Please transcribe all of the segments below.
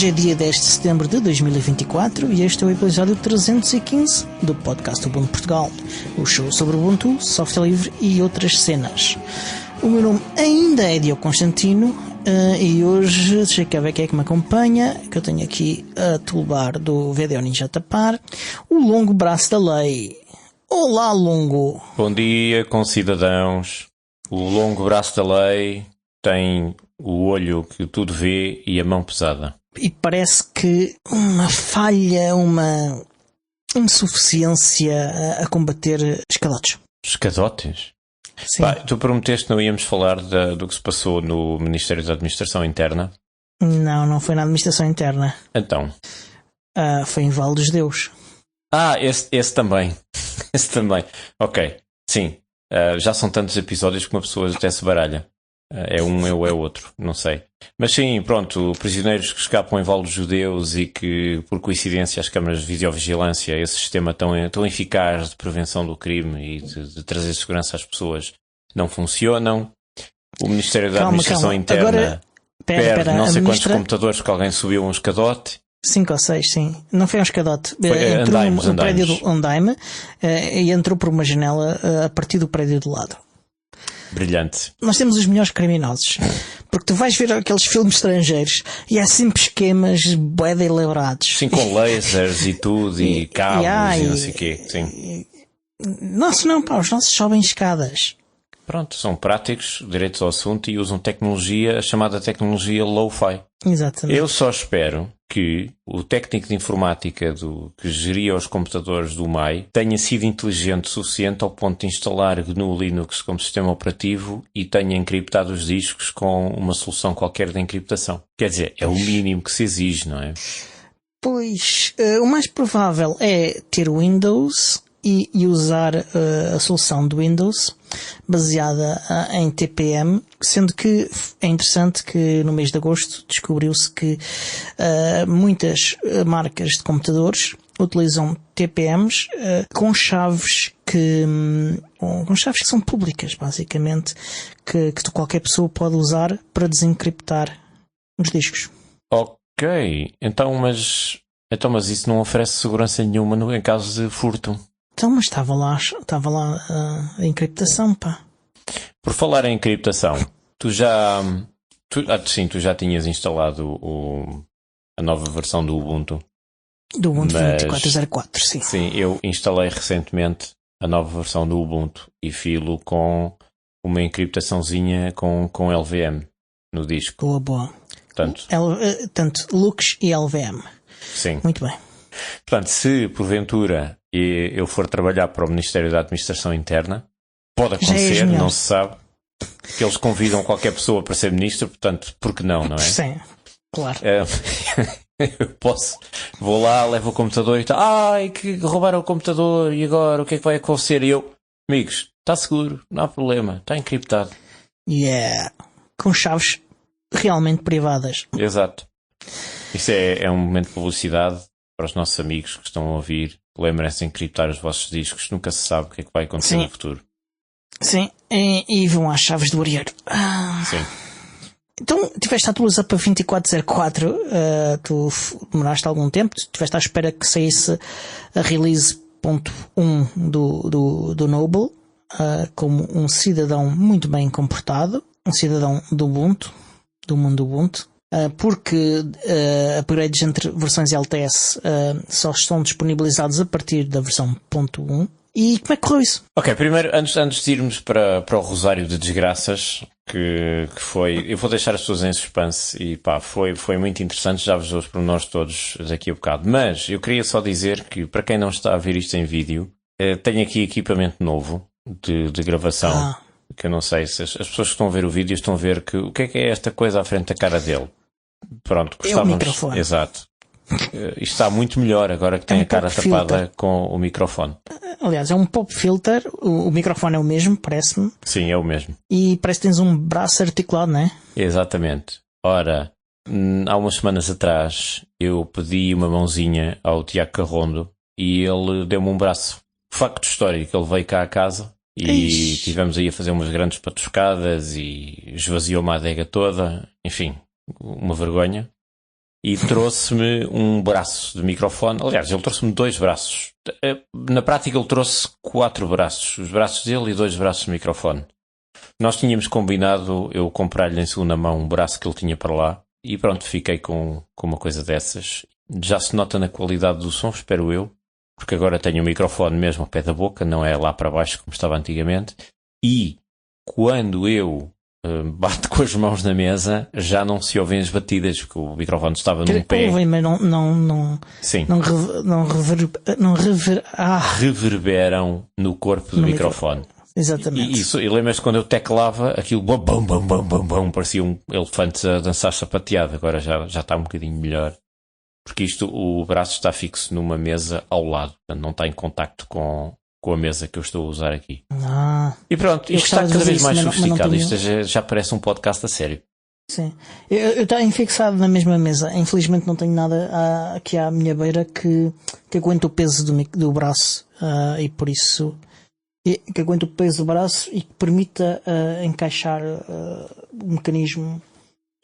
Hoje é dia 10 de setembro de 2024 e este é o episódio 315 do podcast Ubuntu Portugal, o show sobre Ubuntu, software livre e outras cenas. O meu nome ainda é Diogo Constantino e hoje, deixa eu ver quem é que me acompanha, que eu tenho aqui a toolbar do VDO Ninja Tapar, o longo braço da lei. Olá, longo! Bom dia, concidadãos. O longo braço da lei tem o olho que tudo vê e a mão pesada. E parece que uma falha, uma insuficiência a combater escadotes. Escadotes? Sim. Pá, tu prometeste que não íamos falar do que se passou no Ministério da Administração Interna? Não foi na administração interna. Então? Foi em Vale dos Deus. Esse também. Esse também. Ok, sim. Já são tantos episódios que uma pessoa até se baralha. É um ou é outro, não sei. Mas sim, pronto, prisioneiros que escapam em Vale dos Judeus e que, por coincidência, as câmaras de videovigilância, esse sistema tão eficaz de prevenção do crime e de trazer segurança às pessoas, não funcionam. O Ministério da Administração Interna agora, perde não sei quantos computadores que alguém subiu um escadote. 5 ou 6, sim. Não foi um escadote. Entrou no prédio do Andaime e entrou por uma janela a partir do prédio do lado. Brilhante. Nós temos os melhores criminosos. Porque tu vais ver aqueles filmes estrangeiros e há sempre esquemas bué de elaborados. Sim, com lasers e tudo, e cabos e não sei o quê. Sim. Os nossos sobem escadas. Pronto, são práticos, direitos ao assunto e usam tecnologia, a chamada tecnologia low-fi. Exatamente. Eu só espero que o técnico de informática que geria os computadores do MAI tenha sido inteligente o suficiente ao ponto de instalar GNU Linux como sistema operativo e tenha encriptado os discos com uma solução qualquer de encriptação. Quer dizer, é o mínimo que se exige, não é? Pois, o mais provável é ter Windows e usar a solução do Windows baseada em TPM, sendo que é interessante que no mês de agosto descobriu-se que muitas marcas de computadores utilizam TPMs com chaves que são públicas, basicamente, que qualquer pessoa pode usar para desencriptar os discos. Ok, então mas isso não oferece segurança nenhuma em caso de furto. Então, mas estava lá a encriptação, pá. Por falar em encriptação, tu já tinhas instalado a nova versão do Ubuntu. Do Ubuntu 24.04, sim. Sim, eu instalei recentemente a nova versão do Ubuntu e filo com uma encriptaçãozinha com LVM no disco. Boa. Tanto Lux e LVM. Sim. Muito bem. Portanto, se porventura eu for trabalhar para o Ministério da Administração Interna, pode acontecer, não se sabe, que eles convidam qualquer pessoa para ser ministro, portanto, por que não é? Sim, claro. Eu vou lá, levo o computador e tal, que roubaram o computador e agora o que é que vai acontecer? E eu, amigos, está seguro, não há problema, está encriptado. Com chaves realmente privadas. Exato. Isso é um momento de publicidade para os nossos amigos que estão a ouvir. Lembrem-se de encriptar os vossos discos, nunca se sabe o que é que vai acontecer no futuro. Sim, e vão às chaves do arieiro. Sim. Então, tiveste a atualizar para 24.04, tu demoraste algum tempo, estiveste à espera que saísse a release .1 do Noble, como um cidadão muito bem comportado, um cidadão do Ubuntu, do mundo Ubuntu. Porque upgrades entre versões LTS só estão disponibilizados a partir da versão .1. E como é que correu isso? Ok, primeiro, antes de irmos para o rosário de desgraças, que foi... Eu vou deixar as pessoas em suspense e foi muito interessante, já vos dou os pormenores todos daqui a bocado. Mas eu queria só dizer que, para quem não está a ver isto em vídeo, tenho aqui equipamento novo de gravação. Que eu não sei se as pessoas que estão a ver o vídeo estão a ver o que é esta coisa à frente da cara dele. Pronto, gostávamos. É o microfone. Exato. Isto está muito melhor agora que tem a cara tapada com o microfone. Aliás, é um pop filter. O microfone é o mesmo, parece-me. Sim, é o mesmo. E parece que tens um braço articulado, não é? Exatamente. Ora, há umas semanas atrás eu pedi uma mãozinha ao Tiago Carrondo e ele deu-me um braço. Facto histórico, ele veio cá a casa e tivemos aí a fazer umas grandes patuscadas e esvaziou-me a adega toda. Enfim, uma vergonha. e trouxe-me um braço de microfone. Aliás, ele trouxe-me 2 braços. Na prática ele trouxe 4 braços. Os braços dele e 2 braços de microfone. Nós tínhamos combinado eu comprar-lhe em segunda mão um braço que ele tinha para lá. E pronto, fiquei com uma coisa dessas. Já se nota na qualidade do som, espero eu. Porque agora tenho o microfone mesmo ao pé da boca, não é lá para baixo como estava antigamente. E quando eu bato com as mãos na mesa, já não se ouvem as batidas, porque o microfone estava num pé. Ouvem, mas não. Sim. Reverberam no corpo do microfone. Exatamente. E lembras-te quando eu teclava, aquilo bum, bum, bum, bum, bum, bum, parecia um elefante a dançar sapateado. Agora já está um bocadinho melhor. Porque o braço está fixo numa mesa ao lado, portanto não está em contacto com a mesa que eu estou a usar aqui. E pronto, isto está cada vez mais sofisticado. Isto já parece um podcast a sério. Sim. Eu tenho fixado na mesma mesa. Infelizmente não tenho nada aqui à minha beira que aguente o peso do braço. E por isso... que aguente o peso do braço e que permita encaixar o mecanismo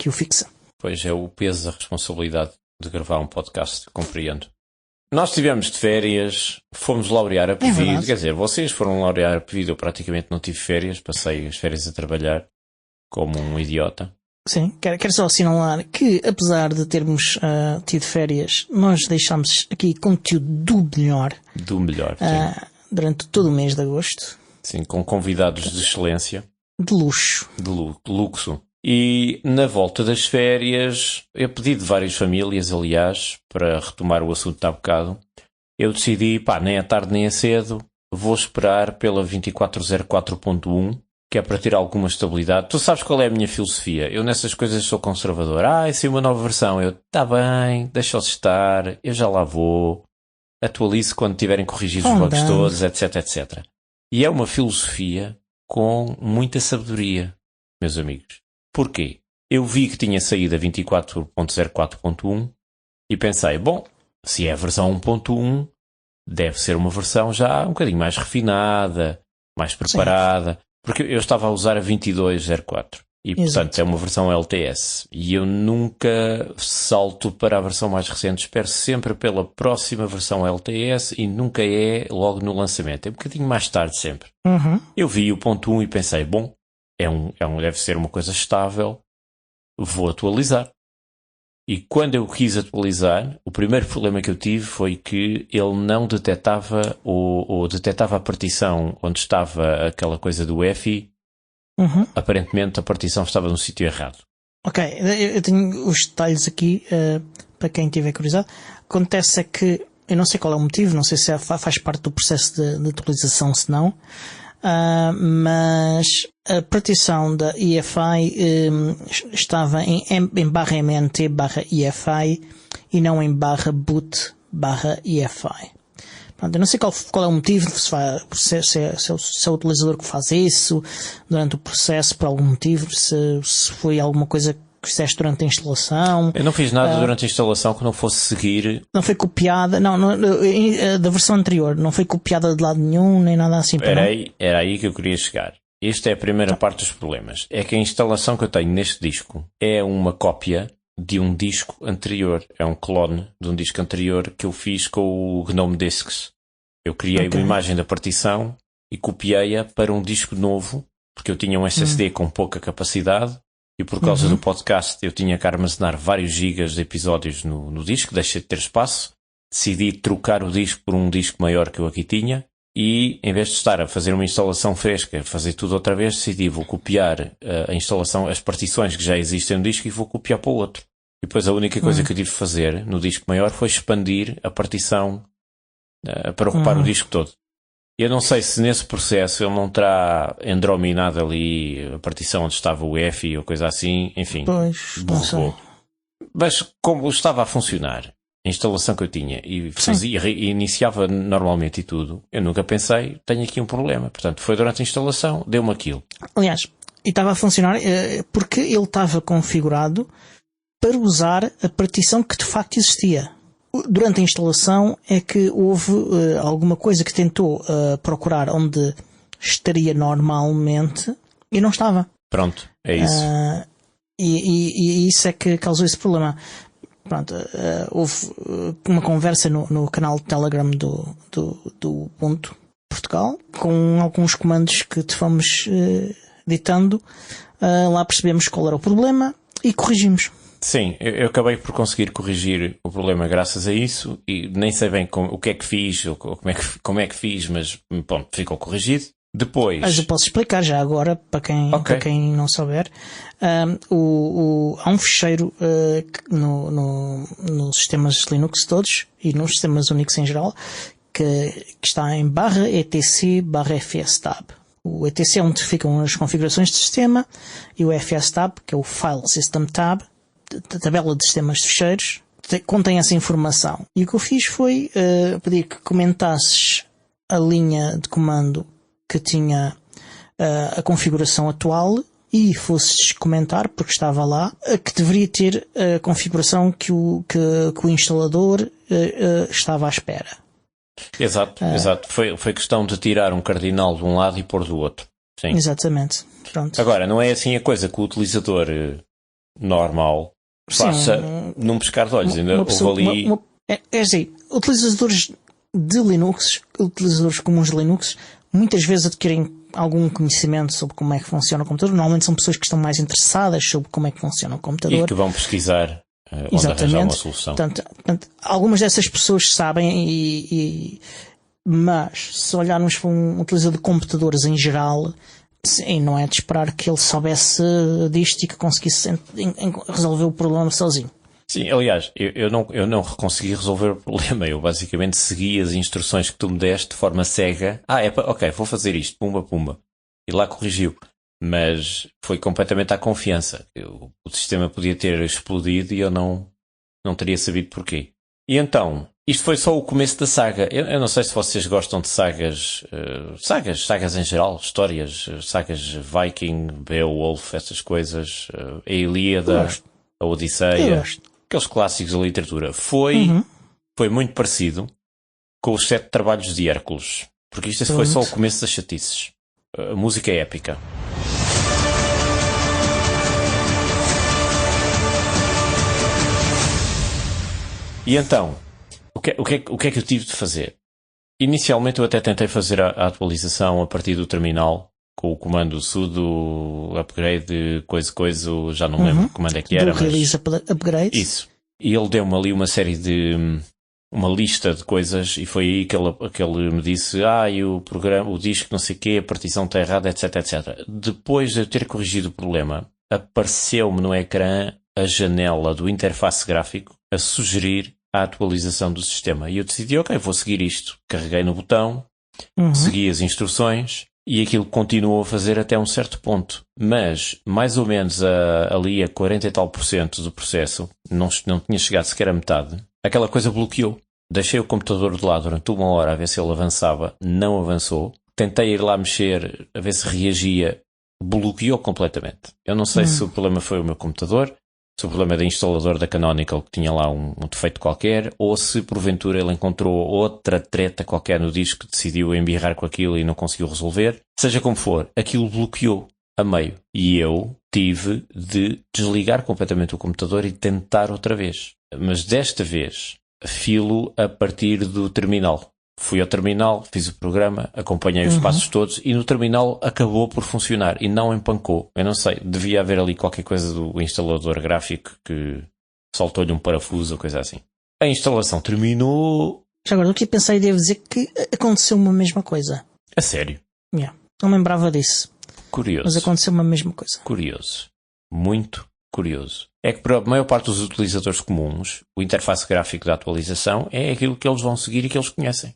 que o fixa. Pois é, o peso da responsabilidade de gravar um podcast, compreendo. Nós estivemos de férias, fomos laurear a Pevide, quer dizer, vocês foram laurear a Pevide, eu praticamente não tive férias, passei as férias a trabalhar como um idiota. Sim, quero só assinalar que, apesar de termos tido férias, nós deixámos aqui conteúdo do melhor. Do melhor, sim. Durante todo o mês de agosto. Sim, com convidados de excelência. De luxo. De luxo. E na volta das férias, eu pedi de várias famílias, aliás, para retomar o assunto de há bocado, eu decidi, nem à tarde nem a cedo, vou esperar pela 2404.1, que é para ter alguma estabilidade. Tu sabes qual é a minha filosofia? Eu nessas coisas sou conservador. Essa é uma nova versão. Está bem, deixa-os estar, eu já lá vou. Atualize quando tiverem corrigido os bugs todos, etc, etc. E é uma filosofia com muita sabedoria, meus amigos. Porquê? Eu vi que tinha saído a 24.04.1 e pensei, se é a versão 1.1, deve ser uma versão já um bocadinho mais refinada, mais preparada, sim, porque eu estava a usar a 22.04 e, portanto, é uma versão LTS. E eu nunca salto para a versão mais recente, espero sempre pela próxima versão LTS e nunca é logo no lançamento, é um bocadinho mais tarde sempre. Eu vi o ponto 1 e pensei, deve ser uma coisa estável, vou atualizar. E quando eu quis atualizar, o primeiro problema que eu tive foi que ele não detectava ou detectava a partição onde estava aquela coisa do EFI. Aparentemente a partição estava no sítio errado. Ok, eu tenho os detalhes aqui para quem tiver curiosidade. Acontece é que, eu não sei qual é o motivo, não sei se faz parte do processo de atualização, se não, mas a partição da EFI estava em /mnt/EFI e não em /boot/EFI. Pronto, eu não sei qual é o motivo, se é o utilizador que faz isso durante o processo por algum motivo, se foi alguma coisa que fizeste durante a instalação. Eu não fiz nada durante a instalação que não fosse seguir. Não foi copiada, não, da versão anterior, não foi copiada de lado nenhum, nem nada assim. Era aí que eu queria chegar. Esta é a primeira parte dos problemas. É que a instalação que eu tenho neste disco é uma cópia de um disco anterior. É um clone de um disco anterior que eu fiz com o GNOME Discs. Eu criei uma imagem da partição e copiei-a para um disco novo, porque eu tinha um SSD com pouca capacidade e por causa do podcast eu tinha que armazenar vários gigas de episódios no disco, deixei de ter espaço. Decidi trocar o disco por um disco maior que eu aqui tinha e, em vez de estar a fazer uma instalação fresca, fazer tudo outra vez, decidi, vou copiar a instalação, as partições que já existem no disco e vou copiar para o outro. E depois a única coisa que eu tive de fazer no disco maior foi expandir a partição para ocupar o disco todo. Eu não sei se nesse processo ele não terá endrominado ali a partição onde estava o EFI ou coisa assim, enfim, borrou. Mas como estava a funcionar a instalação que eu tinha e iniciava normalmente e tudo, eu nunca pensei, tenho aqui um problema. Portanto, foi durante a instalação, deu-me aquilo. Aliás, e estava a funcionar porque ele estava configurado para usar a partição que de facto existia. Durante a instalação é que houve alguma coisa que tentou procurar onde estaria normalmente e não estava. Pronto, é isso. E isso é que causou esse problema. pronto, houve uma conversa no canal de Telegram do Ubuntu Portugal, com alguns comandos que te fomos ditando. Lá percebemos qual era o problema e corrigimos. Sim, eu acabei por conseguir corrigir o problema graças a isso, e nem sei bem o que é que fiz, ou como é que fiz, mas pronto, ficou corrigido. Depois... Mas eu posso explicar já agora, para quem não souber. Há um fecheiro nos sistemas Linux todos, e nos sistemas Unix em geral, que está em /etc/fstab. O etc é onde ficam as configurações de sistema, e o fstab, que é o File System Tab, a tabela de sistemas de fecheiros, contém essa informação. E o que eu fiz foi pedir que comentasses a linha de comando que tinha a configuração atual, e fosses comentar, porque estava lá, que deveria ter a configuração que o instalador estava à espera. Exato. Foi questão de tirar um cardinal de um lado e pôr do outro. Sim. Exatamente. Pronto. Agora, não é assim a coisa que o utilizador normal faça num pescar de olhos. Ainda houve ali... É assim, utilizadores de Linux, utilizadores comuns de Linux, muitas vezes adquirem algum conhecimento sobre como é que funciona o computador. Normalmente são pessoas que estão mais interessadas sobre como é que funciona o computador. E que vão pesquisar onde arranjar uma solução. Portanto, algumas dessas pessoas sabem, mas se olharmos para um utilizador de computadores em geral, sim, não é de esperar que ele soubesse disto e que conseguisse resolver o problema sozinho. Sim, aliás, eu não consegui resolver o problema. Eu basicamente segui as instruções que tu me deste de forma cega. Ok, vou fazer isto, pumba. E lá corrigiu. Mas foi completamente à confiança. O sistema podia ter explodido e eu não teria sabido porquê. E então, isto foi só o começo da saga. Eu não sei se vocês gostam de sagas em geral, histórias, sagas Viking, Beowulf, essas coisas, a Ilíada, a Odisseia, aqueles clássicos da literatura. Foi muito parecido com os 7 trabalhos de Hércules, porque isto foi só o começo das chatices. A música é épica. E então, o que é que eu tive de fazer? Inicialmente eu até tentei fazer a atualização a partir do terminal, com o comando sudo upgrade coisa, já não lembro que comando é que era. Do release upgrade. Isso. E ele deu-me ali uma série de... uma lista de coisas, e foi aí que ele me disse o disco não sei o quê, a partição está errada, etc. Depois de eu ter corrigido o problema, apareceu-me no ecrã a janela do interface gráfico a sugerir a atualização do sistema. E eu decidi, ok, vou seguir isto. Carreguei no botão, segui as instruções, e aquilo continuou a fazer até um certo ponto. Mas, mais ou menos ali a 40 e tal % do processo, não tinha chegado sequer a metade, aquela coisa bloqueou. Deixei o computador de lado durante 1 hora a ver se ele avançava. Não avançou. Tentei ir lá mexer, a ver se reagia. Bloqueou completamente. Eu não sei se o problema foi o meu computador, se o problema é do instalador da Canonical, que tinha lá um defeito qualquer, ou se porventura ele encontrou outra treta qualquer no disco que decidiu embirrar com aquilo e não conseguiu resolver. Seja como for, aquilo bloqueou a meio. E eu tive de desligar completamente o computador e tentar outra vez. Mas desta vez, filo a partir do terminal. Fui ao terminal, fiz o programa, acompanhei os passos todos, e no terminal acabou por funcionar e não empancou. Eu não sei, devia haver ali qualquer coisa do instalador gráfico que soltou-lhe um parafuso ou coisa assim. A instalação terminou. Já agora, o que eu pensei, devo dizer que aconteceu uma mesma coisa. A sério? Não me lembrava disso. Curioso. Mas aconteceu uma mesma coisa. Curioso. Muito curioso. É que para a maior parte dos utilizadores comuns, o interface gráfico da atualização é aquilo que eles vão seguir e que eles conhecem.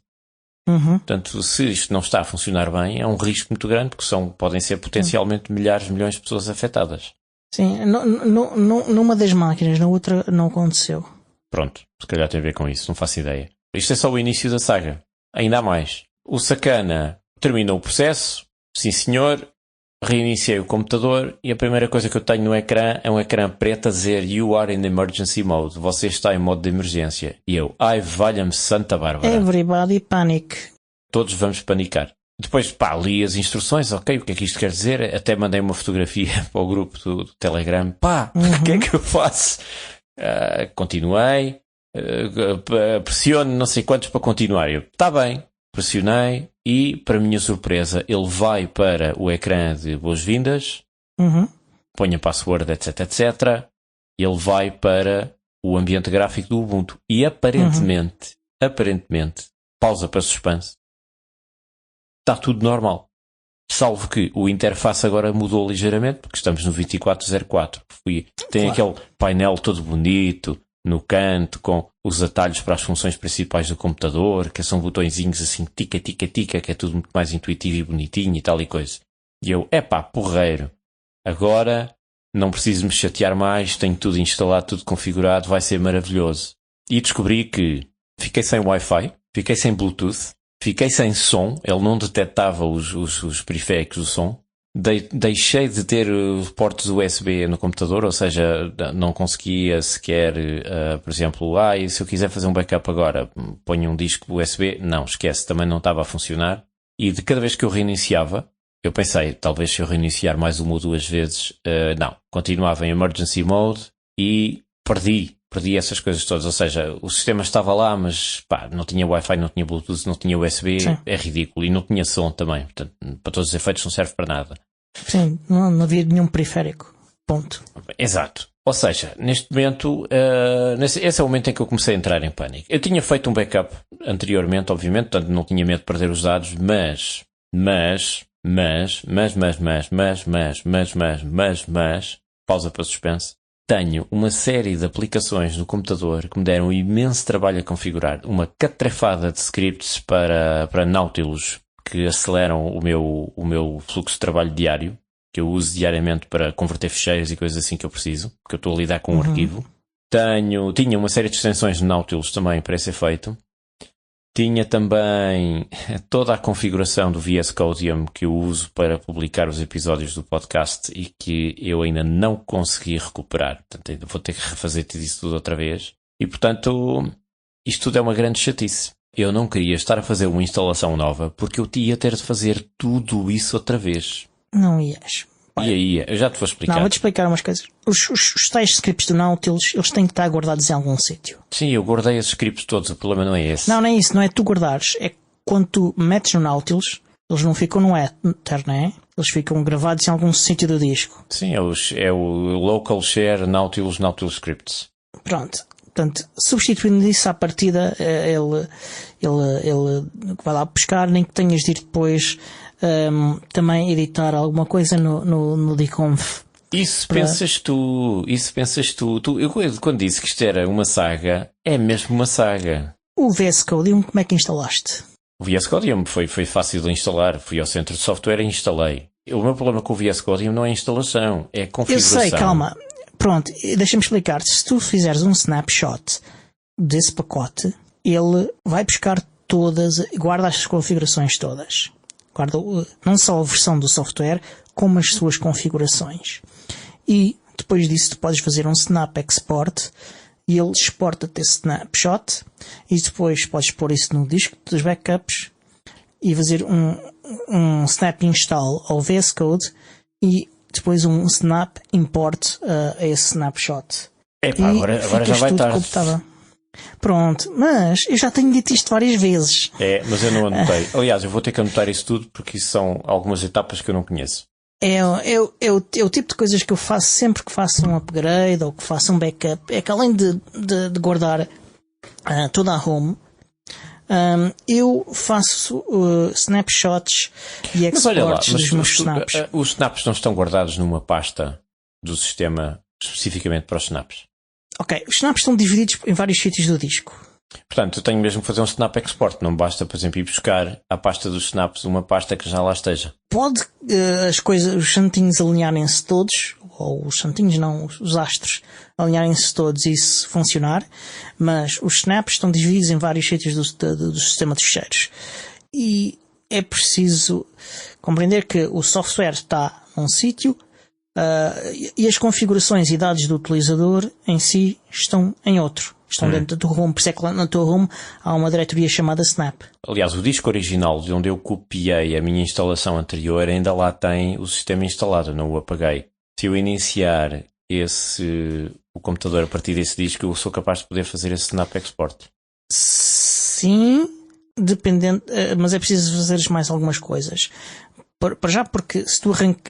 Portanto, se isto não está a funcionar bem, é um risco muito grande, porque podem ser potencialmente milhares, milhões de pessoas afetadas. Sim, numa das máquinas, na outra não aconteceu. Pronto, se calhar tem a ver com isso, não faço ideia. Isto é só o início da saga. Ainda há mais. O sacana terminou o processo, sim senhor, reiniciei o computador e a primeira coisa que eu tenho no ecrã é um ecrã preto a dizer You are in emergency mode. Você está em modo de emergência. E eu, valha-me Santa Bárbara. Everybody panic. Todos vamos panicar. Depois, li as instruções, ok, o que é que isto quer dizer? Até mandei uma fotografia para o grupo do Telegram. O que é que eu faço? Continuei. Pressione não sei quantos para continuar. Está bem. Pressionei e, para minha surpresa, ele vai para o ecrã de boas-vindas, põe a password, etc, etc. Ele vai para o ambiente gráfico do Ubuntu. E aparentemente, pausa para suspense, está tudo normal. Salvo que o interface agora mudou ligeiramente, porque estamos no 2404. Tem aquele painel todo bonito, no canto, com os atalhos para as funções principais do computador, que são botõezinhos assim, tica, tica, tica, que é tudo muito mais intuitivo e bonitinho e tal e coisa. E eu, porreiro. Agora não preciso me chatear mais, tenho tudo instalado, tudo configurado, vai ser maravilhoso. E descobri que fiquei sem Wi-Fi, fiquei sem Bluetooth, fiquei sem som, ele não detectava os periféricos do som. Deixei de ter portos USB no computador, ou seja, não conseguia sequer, por exemplo, se eu quiser fazer um backup agora, ponho um disco USB, não, esquece, também não estava a funcionar. E de cada vez que eu reiniciava, eu pensei, talvez se eu reiniciar mais uma ou duas vezes, não, continuava em emergency mode e perdi essas coisas todas, ou seja, o sistema estava lá, mas não tinha Wi-Fi, não tinha Bluetooth, não tinha USB, Sim. É ridículo, e não tinha som também, portanto, para todos os efeitos não serve para nada. Sim, não havia nenhum periférico, ponto. Exato, ou seja, neste momento, esse é o momento em que eu comecei a entrar em pânico. Eu tinha feito um backup anteriormente, obviamente, portanto não tinha medo de perder os dados, mas, pausa para suspense. Tenho uma série de aplicações no computador que me deram um imenso trabalho a configurar. Uma catrefada de scripts para Nautilus que aceleram o meu fluxo de trabalho diário, que eu uso diariamente para converter ficheiros e coisas assim que eu preciso, porque eu estou a lidar com um arquivo. Tinha uma série de extensões de Nautilus também para esse efeito. Tinha também toda a configuração do VS Codium que eu uso para publicar os episódios do podcast e que eu ainda não consegui recuperar. Portanto, ainda vou ter que refazer tudo isso tudo outra vez. E, portanto, isto tudo é uma grande chatice. Eu não queria estar a fazer uma instalação nova porque eu ia ter de fazer tudo isso outra vez. Não ias. E aí, eu já te vou explicar. Não, vou-te explicar umas coisas. Os tais scripts do Nautilus, eles têm que estar guardados em algum sítio. Sim, eu guardei esses scripts todos, o problema não é esse. Não é isso, não é tu guardares. É quando tu metes no Nautilus, eles não ficam no Ether, não é? Eles ficam gravados em algum sítio do disco. Sim, é o Local Share Nautilus Scripts. Pronto. Portanto, substituindo isso à partida, ele vai lá buscar, nem que tenhas de ir depois também editar alguma coisa no dconf. Isso pensas tu. Eu quando disse que isto era uma saga, é mesmo uma saga. O VS Codium, como é que instalaste? O VS Codium foi fácil de instalar. Fui ao centro de software e instalei. O meu problema com o VS Codium não é a instalação, é a configuração. Eu sei, calma. Pronto, deixa-me explicar. Se tu fizeres um snapshot desse pacote, ele vai buscar guarda as configurações todas. Guarda não só a versão do software, como as suas configurações. E depois disso tu podes fazer um snap export e ele exporta-te esse snapshot e depois podes pôr isso no disco dos backups e fazer um snap install ao VS Code e depois um snap import a esse snapshot. Agora já vai tarde. Pronto, mas eu já tenho dito isto várias vezes. Mas eu não anotei. Aliás, eu vou ter que anotar isso tudo porque isso são algumas etapas que eu não conheço. É o tipo de coisas que eu faço sempre que faço um upgrade ou que faço um backup. É que além de guardar toda a home, eu faço snapshots e exports dos meus snaps. Os snaps não estão guardados numa pasta do sistema especificamente para os snaps? Ok, os snaps estão divididos em vários sítios do disco. Portanto, eu tenho mesmo que fazer um snap export. Não basta, por exemplo, ir buscar a pasta dos snaps uma pasta que já lá esteja. Pode os santinhos alinharem-se todos, ou os santinhos não, os astros alinharem-se todos e isso funcionar, mas os snaps estão divididos em vários sítios do sistema de ficheiros. E é preciso compreender que o software está num sítio e as configurações e dados do utilizador em si estão em outro. Estão dentro do home, por isso é que lá na tua home há uma diretoria chamada Snap. Aliás, o disco original de onde eu copiei a minha instalação anterior ainda lá tem o sistema instalado, não o apaguei. Se eu iniciar esse o computador a partir desse disco, eu sou capaz de poder fazer esse snap export. Sim, dependendo, mas é preciso fazeres mais algumas coisas. Para já, porque se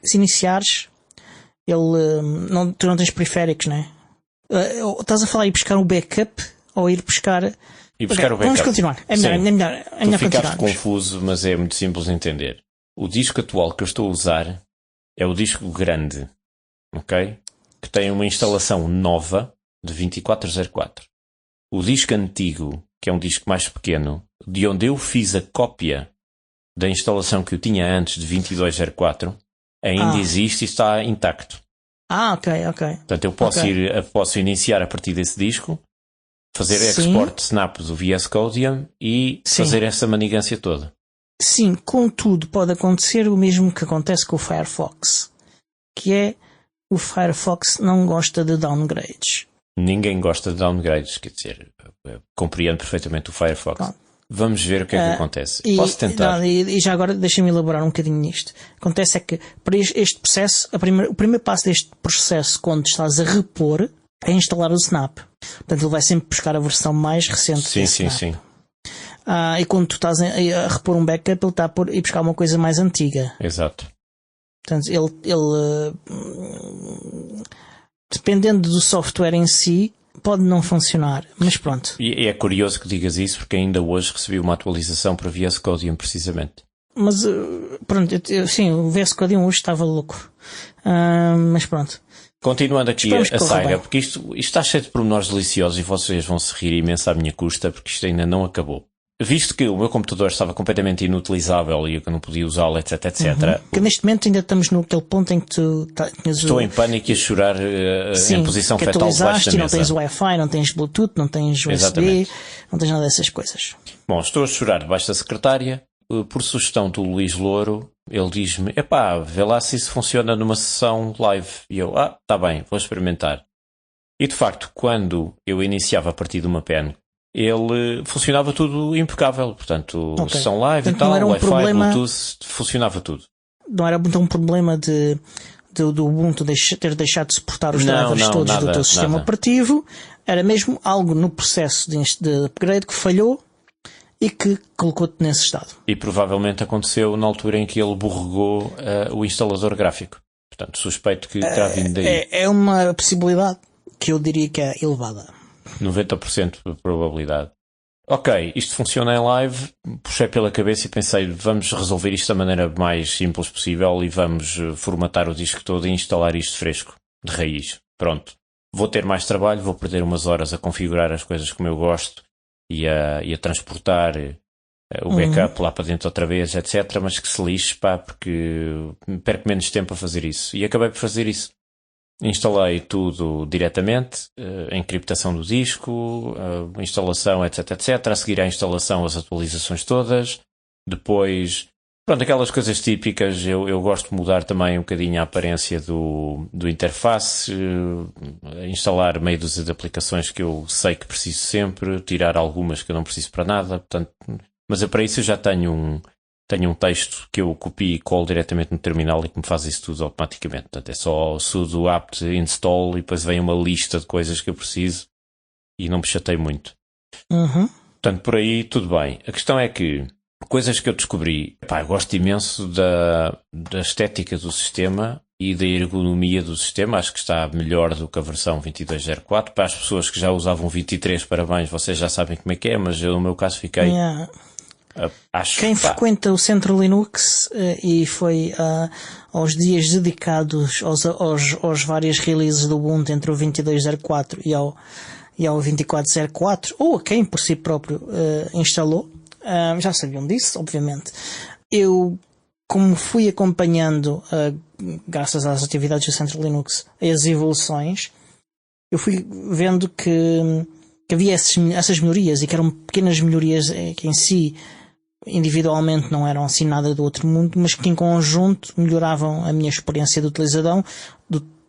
se iniciares, tu não tens periféricos, né? Estás a falar ir buscar um backup ou ir buscar. E buscar o backup. Vamos continuar. É melhor Tu ficaste continuarmos. confuso, mas é muito simples de entender. O disco atual que eu estou a usar é o disco grande, ok? Que tem uma instalação nova de 2404. O disco antigo, que é um disco mais pequeno, de onde eu fiz a cópia da instalação que eu tinha antes de 2204, ainda existe e está intacto. Ok. Portanto, eu posso iniciar a partir desse disco, fazer Sim. export snap do VS Code e fazer essa manigância toda. Sim, contudo, pode acontecer o mesmo que acontece com o Firefox, que é o Firefox não gosta de downgrades. Ninguém gosta de downgrades, quer dizer, compreendo perfeitamente o Firefox. Pronto. Vamos ver o que é que acontece. Posso tentar. E já agora deixa-me elaborar um bocadinho nisto. Acontece é que para este processo, o primeiro passo deste processo, quando estás a repor, é instalar o Snap. Portanto, ele vai sempre buscar a versão mais recente do Snap. Sim. E quando tu estás a repor um backup, ele está a ir buscar uma coisa mais antiga. Exato. Portanto, ele dependendo do software em si, pode não funcionar, mas pronto. E é curioso que digas isso, porque ainda hoje recebi uma atualização para VS Code precisamente. Mas pronto, sim, o VS Code hoje estava louco. Mas pronto. Continuando aqui a saga, porque isto está cheio de pormenores deliciosos e vocês vão se rir imenso à minha custa, porque isto ainda não acabou. Visto que o meu computador estava completamente inutilizável e eu não podia usá-lo, etc. Que neste momento ainda estamos naquele ponto em que tu tinhas Estou em pânico e a chorar em posição fetal debaixo da mesa. Não tens Wi-Fi, não tens Bluetooth, não tens USB, exatamente. Não tens nada dessas coisas. Bom, estou a chorar debaixo da secretária. Por sugestão do Luís Louro, ele diz-me, vê lá se isso funciona numa sessão live. E eu, tá bem, vou experimentar. E de facto, quando eu iniciava a partir de uma pen, ele funcionava tudo impecável. Portanto, sessão live e tal, Wi-Fi, Bluetooth, funcionava tudo. Não era muito um problema do Ubuntu ter deixado de suportar os drivers todos do teu sistema operativo. Era mesmo algo no processo de upgrade que falhou e que colocou-te nesse estado. E provavelmente aconteceu na altura em que ele borregou o instalador gráfico. Portanto, suspeito que terá vindo daí. É uma possibilidade que eu diria que é elevada. 90% de probabilidade. Ok, isto funciona em live. Puxei pela cabeça e pensei, vamos resolver isto da maneira mais simples possível e vamos formatar o disco todo e instalar isto fresco, de raiz. Pronto. Vou ter mais trabalho, vou perder umas horas a configurar as coisas como eu gosto e a transportar o backup lá para dentro outra vez, etc. Mas que se lixe, porque perco menos tempo a fazer isso. E acabei por fazer isso. Instalei tudo diretamente, a encriptação do disco, a instalação, etc. A seguir à instalação, as atualizações todas. Depois, pronto, aquelas coisas típicas. Eu gosto de mudar também um bocadinho a aparência do interface, instalar meio dúzia de aplicações que eu sei que preciso sempre, tirar algumas que eu não preciso para nada. Portanto, mas para isso eu já tenho um texto que eu copio e colo diretamente no terminal e que me faz isso tudo automaticamente. Portanto, é só sudo apt install e depois vem uma lista de coisas que eu preciso e não me chatei muito. Portanto, por aí tudo bem. A questão é que coisas que eu descobri, eu gosto imenso da estética do sistema e da ergonomia do sistema. Acho que está melhor do que a versão 22.04. Para as pessoas que já usavam 23, parabéns, vocês já sabem como é que é, mas eu no meu caso fiquei... Quem frequenta o Centro Linux e foi aos dias dedicados aos várias releases do Ubuntu entre o 22.04 e ao 24.04, ou a quem por si próprio instalou, já sabiam disso, obviamente. Eu, como fui acompanhando, graças às atividades do Centro Linux, as evoluções, eu fui vendo que havia essas melhorias e que eram pequenas melhorias que em si individualmente não eram assim nada do outro mundo, mas que em conjunto melhoravam a minha experiência de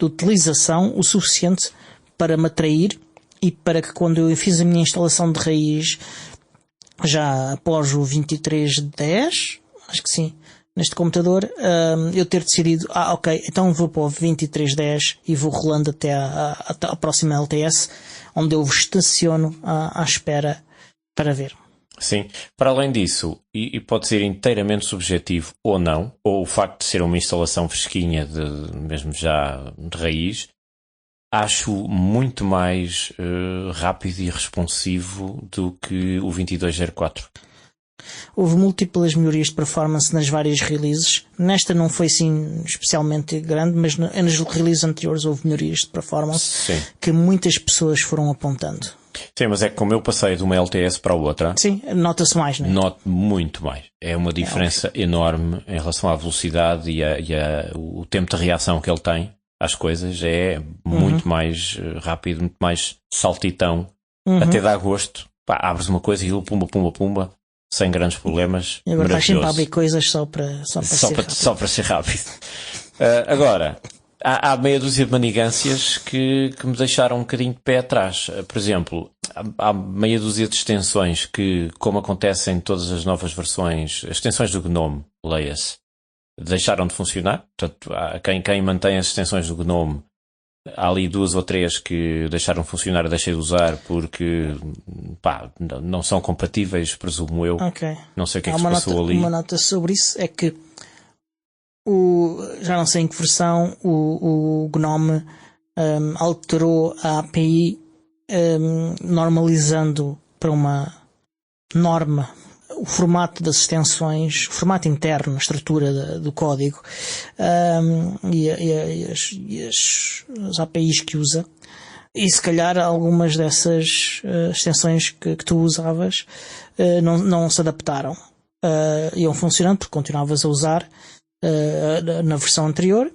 utilização o suficiente para me atrair e para que quando eu fiz a minha instalação de raiz já após o 23.10, acho que sim, neste computador, eu ter decidido, ok, então vou para o 2310 e vou rolando até a próxima LTS, onde eu estaciono à espera para ver. Sim, para além disso, e pode ser inteiramente subjetivo ou não, ou o facto de ser uma instalação fresquinha, mesmo já de raiz, acho muito mais rápido e responsivo do que o 2204. Houve múltiplas melhorias de performance nas várias releases. Nesta não foi assim especialmente grande, mas nas releases anteriores houve melhorias de performance. Sim. Que muitas pessoas foram apontando. Sim, mas é que como eu passei de uma LTS para a outra... Sim, nota-se mais, não é? Noto muito mais. É uma diferença enorme em relação à velocidade e o tempo de reação que ele tem às coisas. É muito mais rápido, muito mais saltitão. Até dá gosto. Pá, abres uma coisa e ele pumba, pumba, pumba, sem grandes problemas. E agora estás sempre a abrir coisas só para ser rápido. Agora... Há meia dúzia de manigâncias que me deixaram um bocadinho de pé atrás. Por exemplo, há meia dúzia de extensões que, como acontece em todas as novas versões, as extensões do GNOME, leia-se, deixaram de funcionar. Portanto, quem mantém as extensões do GNOME, há ali 2 ou 3 que deixaram de funcionar e deixei de usar porque não são compatíveis, presumo eu. Okay. Não sei o que é que se passou ali. Uma nota sobre isso é que já não sei em que versão o GNOME alterou a API normalizando para uma norma o formato das extensões, o formato interno, a estrutura do código e as APIs que usa. E se calhar algumas dessas extensões que tu usavas não se adaptaram. Iam funcionando porque continuavas a usar na versão anterior,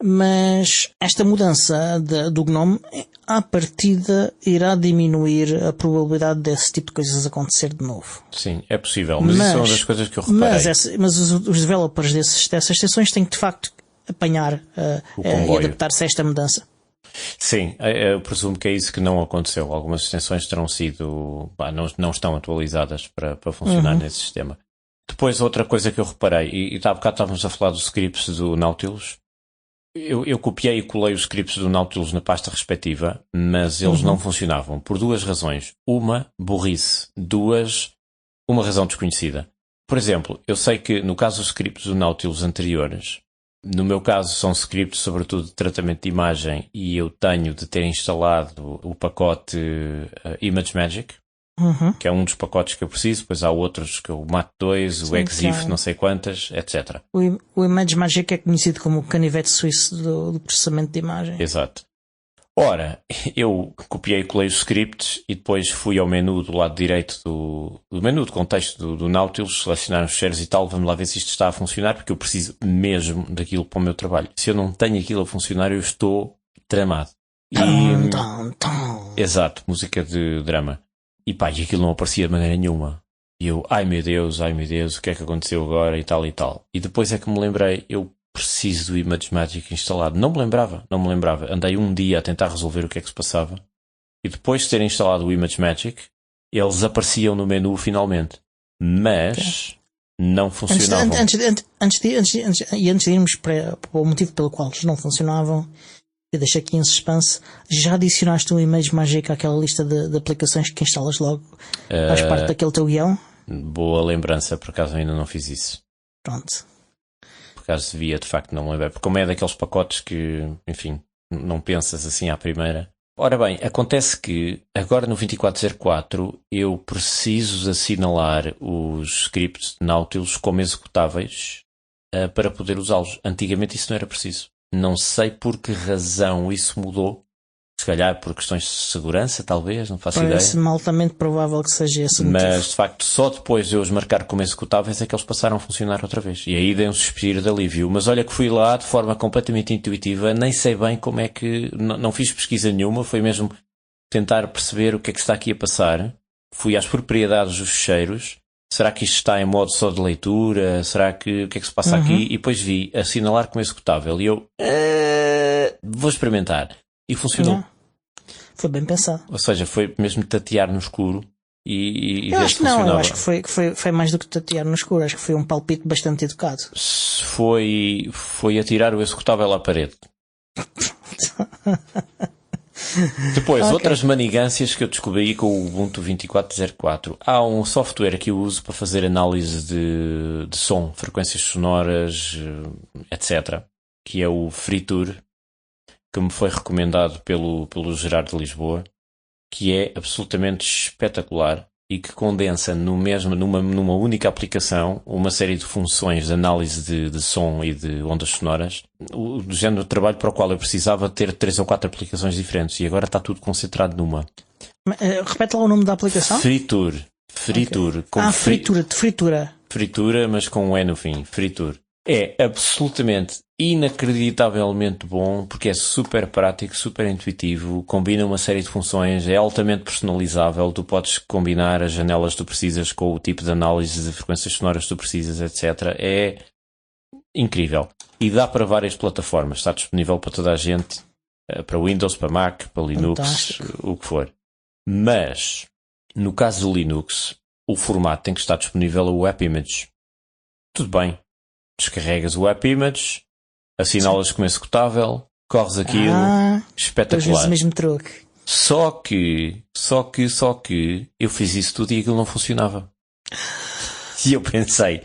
mas esta mudança do GNOME à partida irá diminuir a probabilidade desse tipo de coisas acontecer de novo. Sim, é possível, mas isso é uma das coisas que eu reparei. Mas os developers dessas extensões têm que de facto apanhar e adaptar-se a esta mudança. Sim, eu presumo que é isso que não aconteceu. Algumas extensões terão sido, não estão atualizadas para funcionar nesse sistema. Depois, outra coisa que eu reparei, e há bocado estávamos a falar dos scripts do Nautilus. Eu copiei e colei os scripts do Nautilus na pasta respectiva, mas eles não funcionavam por 2 razões. Uma, burrice. 2, uma razão desconhecida. Por exemplo, eu sei que no caso dos scripts do Nautilus anteriores, no meu caso são scripts sobretudo de tratamento de imagem e eu tenho de ter instalado o pacote ImageMagick, que é um dos pacotes que eu preciso, depois há outros que o MAT2, o EXIF, não sei quantas, etc. O ImageMagick é conhecido como o canivete suíço do processamento de imagem. Exato. Ora, eu copiei e colei os scripts e depois fui ao menu do lado direito do menu de contexto do Nautilus, selecionar os ficheiros e tal, vamos lá ver se isto está a funcionar, porque eu preciso mesmo daquilo para o meu trabalho. Se eu não tenho aquilo a funcionar, eu estou tramado. Exato, música de drama. E aquilo não aparecia de maneira nenhuma. E eu, ai meu Deus, o que é que aconteceu agora e tal e tal. E depois é que me lembrei, eu preciso do ImageMagick instalado. Não me lembrava. Andei um dia a tentar resolver o que é que se passava. E depois de ter instalado o ImageMagick, eles apareciam no menu finalmente. Mas não funcionavam. Antes de irmos para o motivo pelo qual eles não funcionavam, eu deixo aqui em suspense, já adicionaste o ImageMagick àquela lista de aplicações que instalas logo? Faz parte daquele teu guião? Boa lembrança, por acaso ainda não fiz isso. Pronto. Por acaso devia, de facto, não me lembrar. Porque como é daqueles pacotes que, enfim, não pensas assim à primeira. Ora bem, acontece que agora no 2404 eu preciso de assinalar os scripts de Nautilus como executáveis para poder usá-los. Antigamente isso não era preciso. Não sei por que razão isso mudou. Se calhar por questões de segurança, talvez, não faço ideia. Parece-me altamente provável que seja esse o motivo. Mas, de facto, só depois de eu os marcar como executáveis é que eles passaram a funcionar outra vez. E aí dei um suspiro de alívio. Mas olha que fui lá de forma completamente intuitiva, nem sei bem como é que... Não fiz pesquisa nenhuma, foi mesmo tentar perceber o que é que está aqui a passar. Fui às propriedades dos ficheiros. Será que isto está em modo só de leitura? Será que... O que é que se passa aqui? E depois vi assinalar como executável. E eu... vou experimentar. E funcionou. Foi bem pensado. Ou seja, foi mesmo tatear no escuro e Eu ver acho se que não, funcionava. eu acho que foi mais do que tatear no escuro, acho que foi um palpite bastante educado. Foi atirar o executável à parede. Depois, Ok. outras manigâncias que eu descobri com o Ubuntu 24.04. Há um software que eu uso para fazer análise de som, frequências sonoras, etc. Que é o Fritur, que me foi recomendado pelo Gerardo de Lisboa, que é absolutamente espetacular e que condensa numa única aplicação uma série de funções de análise de som e de ondas sonoras, do género de trabalho para o qual eu precisava ter 3 ou 4 aplicações diferentes, e agora está tudo concentrado numa. Repete lá o nome da aplicação. Fritur. Okay. Fritura. Mas com um E no fim. Fritur. É absolutamente inacreditavelmente bom, porque é super prático, super intuitivo, combina uma série de funções, é altamente personalizável, tu podes combinar as janelas que tu precisas com o tipo de análise de frequências sonoras que tu precisas, etc. É incrível. E dá para várias plataformas, está disponível para toda a gente, para Windows, para Mac, para Linux, Fantástico. o que for. Mas, no caso do Linux, o formato tem que estar disponível o AppImage. Tudo bem. Descarregas o AppImage, assinalas como executável, corres aquilo, espetacular. Às vezes o mesmo truque. Só que eu fiz isso tudo e aquilo não funcionava. E eu pensei,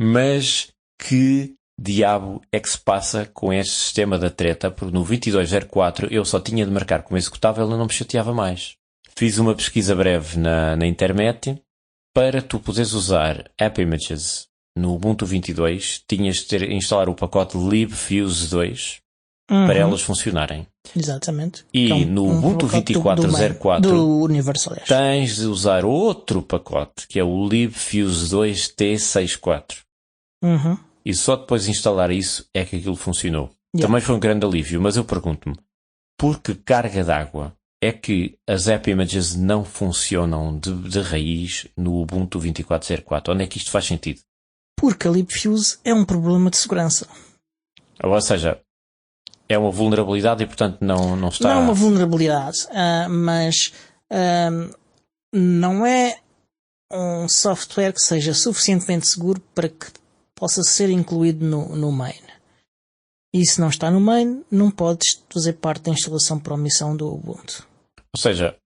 mas que diabo é que se passa com este sistema da treta? Porque no 2204 eu só tinha de marcar como executável e não me chateava mais. Fiz uma pesquisa breve na internet. Para tu poderes usar AppImages no Ubuntu 22, tinhas de instalar o pacote libfuse 2 para elas funcionarem. Exatamente. E então, no Ubuntu 24.04 do universo, aliás, tens de usar outro pacote, que é o libfuse 2 T64. E só depois de instalar isso é que aquilo funcionou. Yeah. Também foi um grande alívio, mas eu pergunto-me, por que carga d'água é que as AppImages não funcionam de raiz no Ubuntu 24.04? Onde é que isto faz sentido? Porque a libfuse é um problema de segurança. Ou seja, é uma vulnerabilidade e, portanto, não está... Não é uma vulnerabilidade, mas não é um software que seja suficientemente seguro para que possa ser incluído no main. E se não está no main, não podes fazer parte da instalação por omissão do Ubuntu. Ou seja,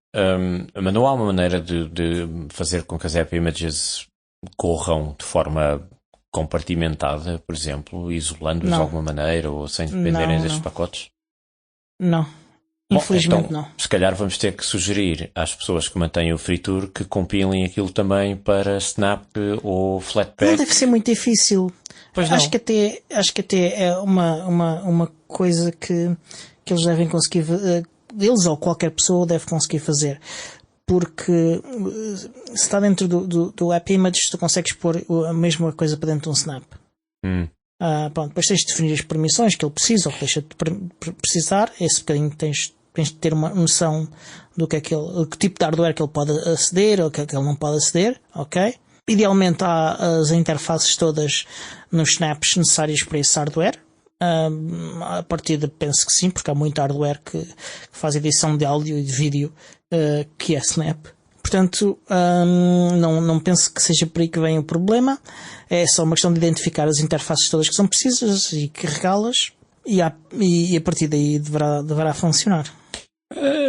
mas não há uma maneira de fazer com que as AppImages corram de forma compartimentada, por exemplo, isolando-os de alguma maneira ou sem dependerem destes pacotes? Não. Infelizmente então, não. Se calhar vamos ter que sugerir às pessoas que mantêm o Fritur que compilem aquilo também para Snap ou Flatpak. Não deve ser muito difícil. Pois não. Acho que até é uma coisa que eles devem conseguir, eles ou qualquer pessoa deve conseguir fazer. Porque se está dentro do AppImage, tu consegues pôr a mesma coisa para dentro de um Snap. Pronto, depois tens de definir as permissões que ele precisa ou que deixa de precisar. Esse bocadinho tens de ter uma noção do que tipo de hardware que ele pode aceder ou que ele não pode aceder, ok? Idealmente há as interfaces todas nos snaps necessárias para esse hardware. A partida penso que sim, porque há muito hardware que faz edição de áudio e de vídeo que é Snap. Portanto, não penso que seja por aí que vem o problema. É só uma questão de identificar as interfaces todas que são precisas e carregá-las e a partir daí deverá funcionar.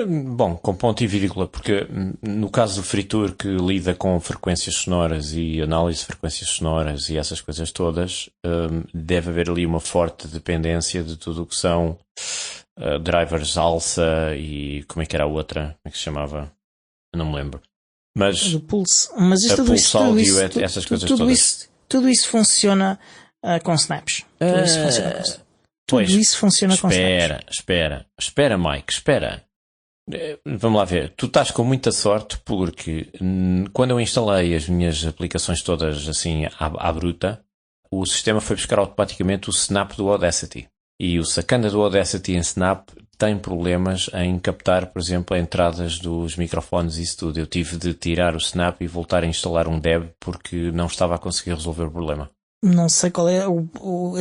Bom, com ponto e vírgula, porque no caso do Fritur, que lida com frequências sonoras e análise de frequências sonoras e essas coisas todas, deve haver ali uma forte dependência de tudo o que são drivers alça e como é que era a outra? Como é que se chamava? Eu não me lembro. Mas do Pulse. Mas isto, Pulse Audio, essas coisas todas. Tudo isso funciona com snaps. Tudo isso funciona com snaps. Espera, Mike, espera. Vamos lá ver. Tu estás com muita sorte porque quando eu instalei as minhas aplicações todas assim à bruta, o sistema foi buscar automaticamente o Snap do Audacity. E o sacana do Audacity em Snap tem problemas em captar, por exemplo, entradas dos microfones e isso tudo. Eu tive de tirar o Snap e voltar a instalar um DAB porque não estava a conseguir resolver o problema. Não sei qual é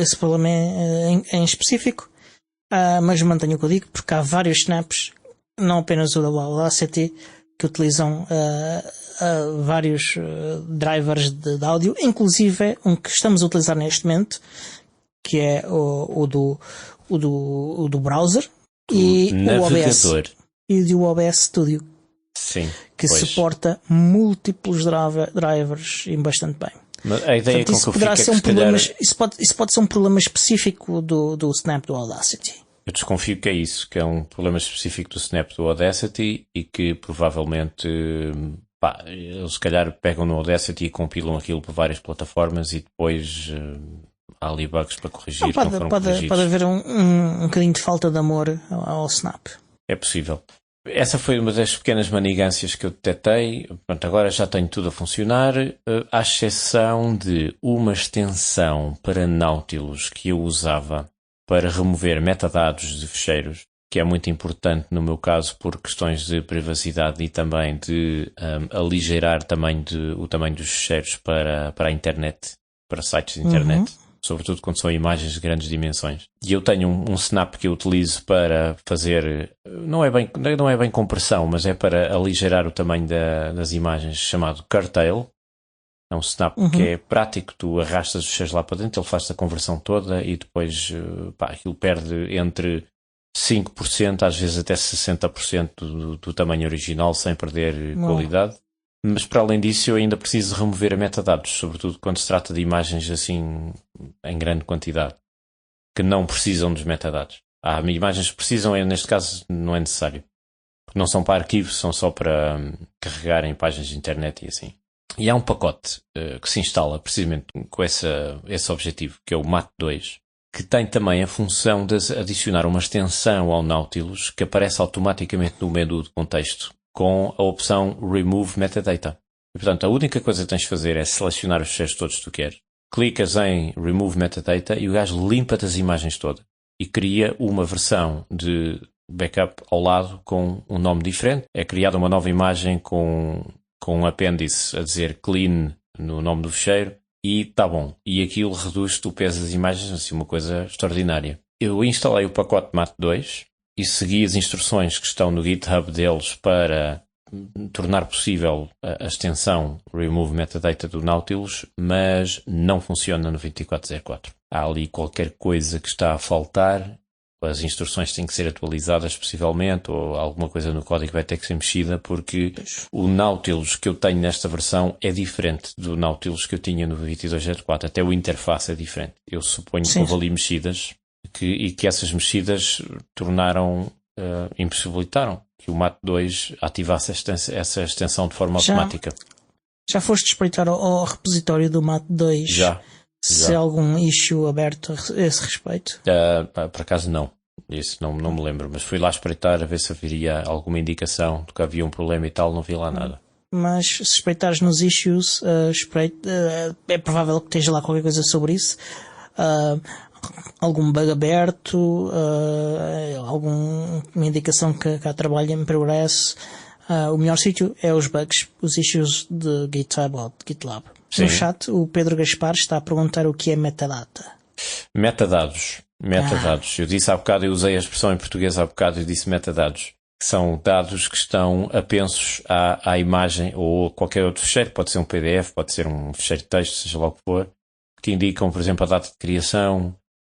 esse problema em específico, mas mantenho o que eu digo, porque há vários snaps, não apenas o da Audacity, que utilizam vários drivers de áudio, inclusive um que estamos a utilizar neste momento, que é o do browser e o OBS. E o OBS Studio. Sim, que suporta múltiplos drivers e bastante bem. Mas a ideia Portanto, com que eu fico é que problema, isso pode ser um problema específico do Snap do Audacity. Eu desconfio que é isso, que é um problema específico do Snap do Audacity e que provavelmente eles se calhar pegam no Audacity e compilam aquilo para várias plataformas e depois há ali bugs para corrigir. Pode haver um bocadinho de falta de amor ao Snap. É possível. Essa foi uma das pequenas manigâncias que eu detetei. Pronto, agora já tenho tudo a funcionar, à exceção de uma extensão para Nautilus que eu usava para remover metadados de ficheiros, que é muito importante no meu caso por questões de privacidade e também de aligeirar o tamanho dos ficheiros para a internet, para sites de internet. Sobretudo quando são imagens de grandes dimensões. E eu tenho um snap que eu utilizo para fazer, não é bem compressão, mas é para aligeirar o tamanho das imagens, chamado Curtail. É um snap que é prático, tu arrastas os ficheiros lá para dentro, ele faz a conversão toda e depois aquilo perde entre 5%, às vezes até 60% do tamanho original, sem perder qualidade. Mas para além disso eu ainda preciso remover a metadados, sobretudo quando se trata de imagens assim em grande quantidade, que não precisam dos metadados. Há imagens que precisam, neste caso não é necessário. Porque não são para arquivos, são só para carregar em páginas de internet e assim. E há um pacote que se instala precisamente com esse objetivo, que é o MAT2, que tem também a função de adicionar uma extensão ao Nautilus que aparece automaticamente no menu de contexto, com a opção Remove Metadata. E, portanto, a única coisa que tens de fazer é selecionar os ficheiros todos que tu queres. Clicas em Remove Metadata e o gajo limpa-te as imagens todas. E cria uma versão de backup ao lado com um nome diferente. É criada uma nova imagem com um apêndice a dizer clean no nome do ficheiro. E está bom. E aquilo reduz-te o peso das imagens, assim, uma coisa extraordinária. Eu instalei o pacote MAT2 e segui as instruções que estão no GitHub deles para tornar possível a extensão Remove Metadata do Nautilus, mas não funciona no 2404. Há ali qualquer coisa que está a faltar, as instruções têm que ser atualizadas possivelmente, ou alguma coisa no código vai ter que ser mexida, porque o Nautilus que eu tenho nesta versão é diferente do Nautilus que eu tinha no 2204. Até o interface é diferente. Eu suponho que houve ali mexidas e que essas mexidas impossibilitaram que o MAT2 ativasse essa extensão de forma automática. Já foste espreitar ao repositório do MAT2? Já. Se há algum issue aberto a esse respeito? Por acaso não. Isso não me lembro. Mas fui lá espreitar a ver se haveria alguma indicação de que havia um problema e tal. Não vi lá nada. Mas se espreitares nos issues, é provável que esteja lá qualquer coisa sobre isso. Algum bug aberto, alguma indicação que há trabalho em progresso. O melhor sítio é os bugs, os issues de GitHub ou de GitLab. Sim. No chat, o Pedro Gaspar está a perguntar o que é metadata. Metadados. Eu disse há bocado, eu usei a expressão em português há bocado, eu disse metadados. São dados que estão apensos à imagem ou qualquer outro ficheiro. Pode ser um PDF, pode ser um ficheiro de texto, seja lá o que for, que indicam, por exemplo, a data de criação,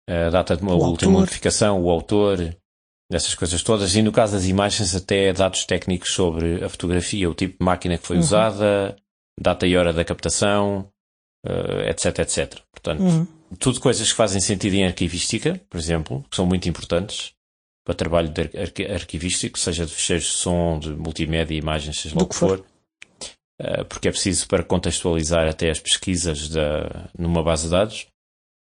a data de uma última modificação, o autor, essas coisas todas. E no caso das imagens, até dados técnicos sobre a fotografia, o tipo de máquina que foi usada, data e hora da captação, etc, etc. Portanto, tudo coisas que fazem sentido em arquivística, por exemplo, que são muito importantes para trabalho de arquivístico, seja de ficheiros de som, de multimédia, imagens, seja lá o que for. Porque é preciso para contextualizar até as pesquisas numa base de dados.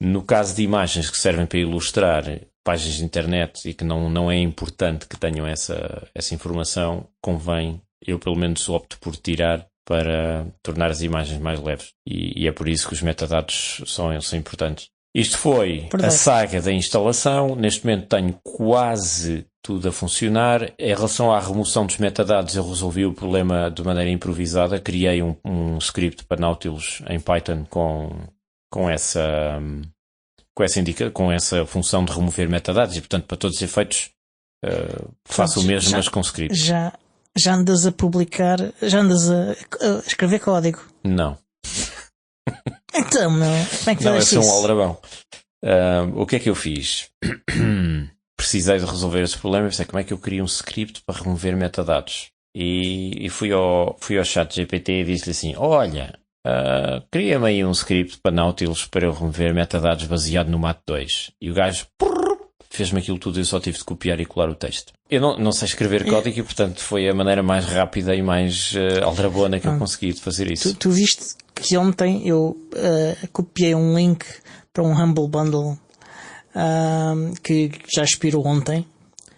No caso de imagens que servem para ilustrar páginas de internet e que não é importante que tenham essa informação, convém, eu pelo menos opto por tirar para tornar as imagens mais leves. E é por isso que os metadados são importantes. Isto foi a saga da instalação. Neste momento tenho quase tudo a funcionar. Em relação à remoção dos metadados, eu resolvi o problema de maneira improvisada. Criei um script para Nautilus em Python com essa função de remover metadados e, portanto, para todos os efeitos, faço o mesmo, mas com script. Já andas a publicar, já andas a escrever código? Não. Então, meu, como é que Não, eu fazes sou um isso? aldrabão. O que é que eu fiz? Precisei de resolver esse problema. Eu sei como é que eu queria um script para remover metadados. E fui ao chat GPT e disse-lhe assim: olha, cria-me aí um script para Nautilus para eu remover metadados baseado no MAT2. E o gajo fez-me aquilo tudo, eu só tive de copiar e colar o texto. Eu não sei escrever código e, portanto, foi a maneira mais rápida e mais aldrabona que eu consegui de fazer isso. Tu viste que ontem eu copiei um link para um Humble Bundle que já expirou ontem.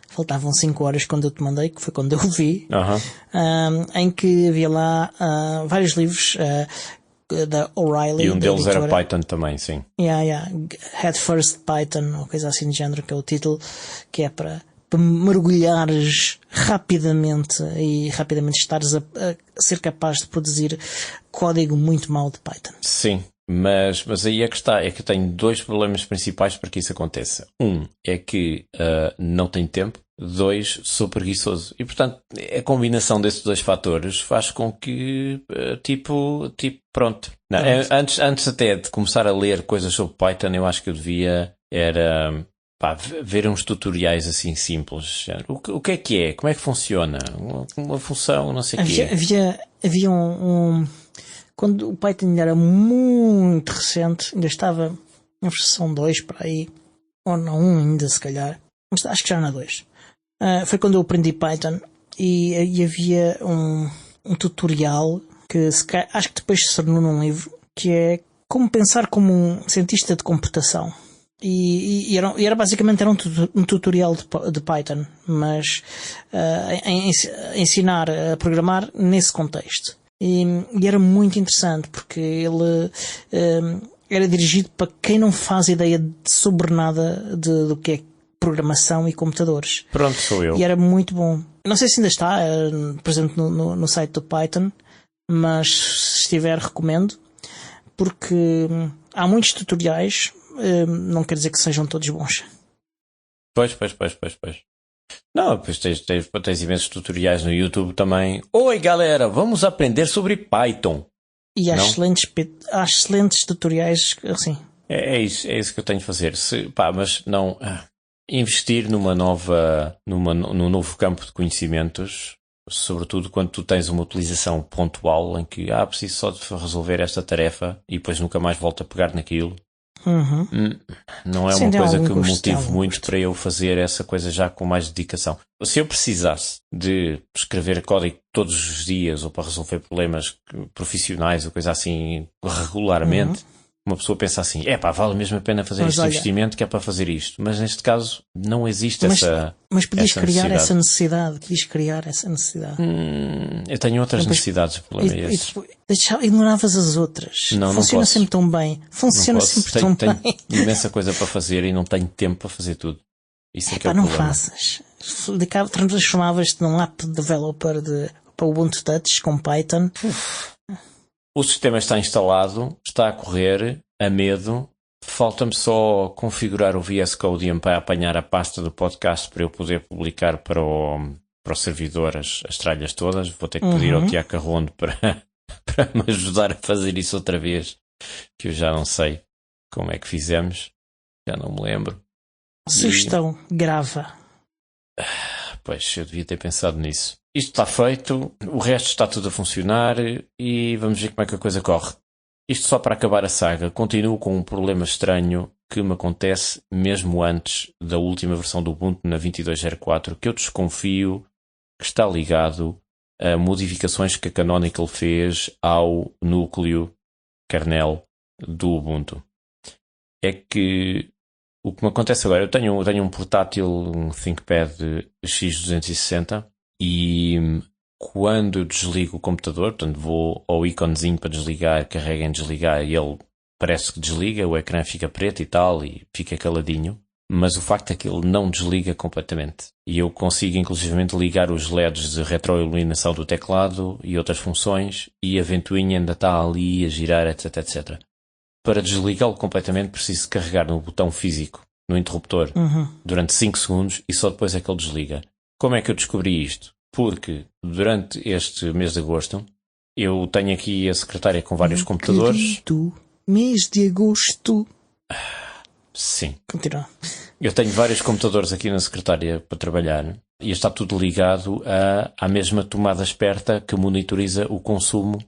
Faltavam 5 horas quando eu te mandei, que foi quando eu vi, em que havia lá vários livros da O'Reilly. E um deles editora. era Python também, sim. Head First Python, ou coisa assim de género, que é o título, que é para mergulhares rapidamente e rapidamente estares a ser capaz de produzir código muito mau de Python. Sim. Mas aí é que está, é que eu tenho 2 problemas principais para que isso aconteça. Um é que não tenho tempo. 2, sou preguiçoso. E, portanto, a combinação desses 2 fatores faz com que, pronto. Não, antes até de começar a ler coisas sobre Python, eu acho que eu devia ver uns tutoriais assim simples. O que é? Como é que funciona? Uma função, não sei o quê. Havia quando o Python ainda era muito recente, ainda estava na versão 2 para aí, ou na 1 ainda se calhar, mas acho que já na 2. Foi quando eu aprendi Python e havia um tutorial que acho que depois se tornou num livro, que é como pensar como um cientista de computação. E era basicamente um tutorial de Python, mas ensinar a programar nesse contexto. E era muito interessante porque ele era dirigido para quem não faz ideia sobre nada do que é programação e computadores. Pronto, sou eu. E era muito bom. Não sei se ainda está presente no site do Python, mas se estiver, recomendo, porque há muitos tutoriais, não quer dizer que sejam todos bons. Pois. Não, depois tens imensos tutoriais no YouTube também. Oi, galera, vamos aprender sobre Python. E há excelentes tutoriais, assim. É isso que eu tenho de fazer. Mas não... investir num novo campo de conhecimentos, sobretudo quando tu tens uma utilização pontual em que preciso só de resolver esta tarefa e depois nunca mais volto a pegar naquilo. Não é uma coisa que me motive muito para eu fazer essa coisa já com mais dedicação. Se eu precisasse de escrever código todos os dias ou para resolver problemas profissionais ou coisa assim regularmente, uma pessoa pensa assim, vale mesmo a pena fazer este investimento que é para fazer isto. Mas neste caso não existe essa Mas podias criar necessidade. essa necessidade. Eu tenho outras necessidades, o problema é esse. Ignoravas as outras. Funciona sempre tão bem. Tenho imensa coisa para fazer e não tenho tempo para fazer tudo. Isso é que é o não problema. faças. Transformavas-te num app developer para o Ubuntu Touch com Python. O sistema está instalado, está a correr, a medo. Falta-me só configurar o VS Code para apanhar a pasta do podcast para eu poder publicar para o servidor as tralhas todas. Vou ter que pedir ao Tiago Carrondo para me ajudar a fazer isso outra vez, que eu já não sei como é que fizemos. Já não me lembro. Sugestão, grava. Pois, eu devia ter pensado nisso. Isto está feito, o resto está tudo a funcionar e vamos ver como é que a coisa corre. Isto só para acabar a saga. Continuo com um problema estranho que me acontece mesmo antes da última versão do Ubuntu na 22.04, que eu desconfio que está ligado a modificações que a Canonical fez ao núcleo kernel do Ubuntu. É que o que me acontece agora, eu tenho um portátil, um ThinkPad X260 e quando eu desligo o computador, portanto vou ao íconezinho para desligar, carrego em desligar e ele parece que desliga, o ecrã fica preto e tal e fica caladinho, mas o facto é que ele não desliga completamente e eu consigo inclusivamente ligar os LEDs de retroiluminação do teclado e outras funções e a ventoinha ainda está ali a girar, etc, etc. Para desligá-lo completamente preciso carregar no botão físico, no interruptor, durante 5 segundos e só depois é que ele desliga. Como é que eu descobri isto? porque durante este mês de agosto eu tenho aqui a secretária com vários computadores. Querido, mês de agosto. Sim. Continua. Eu tenho vários computadores aqui na secretária para trabalhar e está tudo ligado à mesma tomada esperta que monitoriza o consumo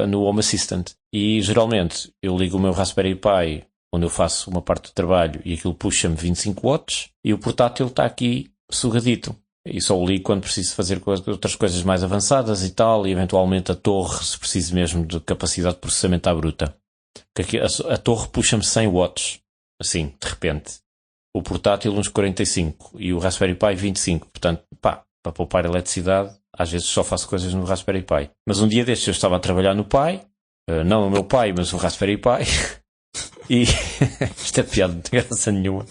no Home Assistant. E geralmente eu ligo o meu Raspberry Pi, onde eu faço uma parte do trabalho, e aquilo puxa-me 25 watts, e o portátil está aqui sugadito. E só o ligo quando preciso fazer outras coisas mais avançadas e tal, e eventualmente a torre, se preciso mesmo de capacidade de processamento à bruta. Porque a torre puxa-me 100 watts, assim, de repente. O portátil uns 45 e o Raspberry Pi 25. Portanto, para poupar eletricidade, às vezes só faço coisas no Raspberry Pi. Mas um dia destes eu estava a trabalhar no Pi, não o meu Pi, mas o Raspberry Pi, e isto é piada, não tem graça nenhuma.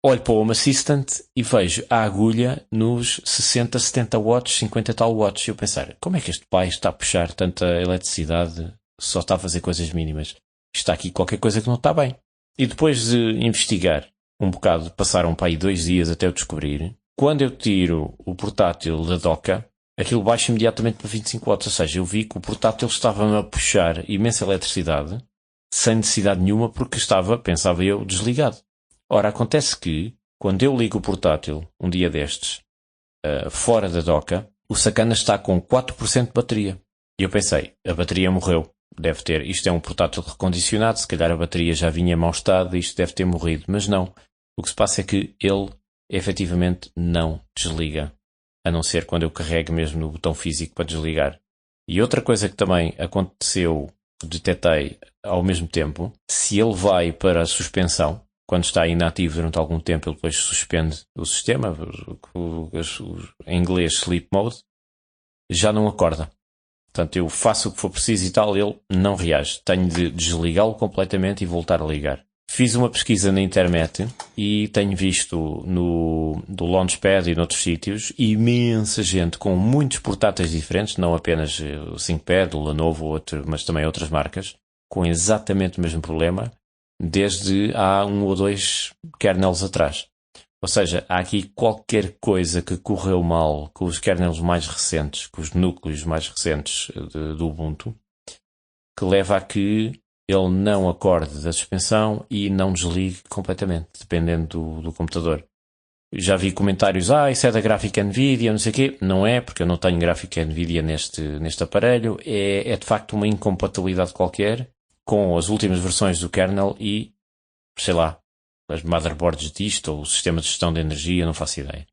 Olho para o Home Assistant e vejo a agulha nos 60, 70 watts, 50 e tal watts. E eu pensar, como é que este Pi está a puxar tanta eletricidade, só está a fazer coisas mínimas? Está aqui qualquer coisa que não está bem. E depois de investigar um bocado, passaram para aí 2 dias até eu descobrir, quando eu tiro o portátil da doca, aquilo baixa imediatamente para 25 watts. Ou seja, eu vi que o portátil estava-me a puxar imensa eletricidade, sem necessidade nenhuma, porque estava, pensava eu, desligado. Ora, acontece que, quando eu ligo o portátil, um dia destes, fora da doca, o sacana está com 4% de bateria. E eu pensei, a bateria morreu. Deve ter, isto é um portátil recondicionado, se calhar a bateria já vinha em mau estado, isto deve ter morrido. Mas não. O que se passa é que ele, efetivamente, não desliga. A não ser quando eu carrego mesmo no botão físico para desligar. E outra coisa que também aconteceu, detetei ao mesmo tempo, se ele vai para a suspensão, quando está inativo durante algum tempo, ele depois suspende o sistema, em inglês sleep mode, já não acorda. Portanto, eu faço o que for preciso e tal, ele não reage. Tenho de desligá-lo completamente e voltar a ligar. Fiz uma pesquisa na internet e tenho visto do Launchpad e noutros sítios imensa gente com muitos portáteis diferentes, não apenas o ThinkPad, o Lenovo, mas também outras marcas, com exatamente o mesmo problema, desde há 1 ou 2 kernels atrás. Ou seja, há aqui qualquer coisa que correu mal com os kernels mais recentes, com os núcleos mais recentes do Ubuntu, que leva a que ele não acorde da suspensão e não desligue completamente, dependendo do computador. Já vi comentários, isso é da gráfica NVIDIA, não sei o quê. Não é, porque eu não tenho gráfica NVIDIA neste aparelho. É de facto uma incompatibilidade qualquer com as últimas versões do kernel e, sei lá, as motherboards disto ou o sistema de gestão de energia, não faço ideia.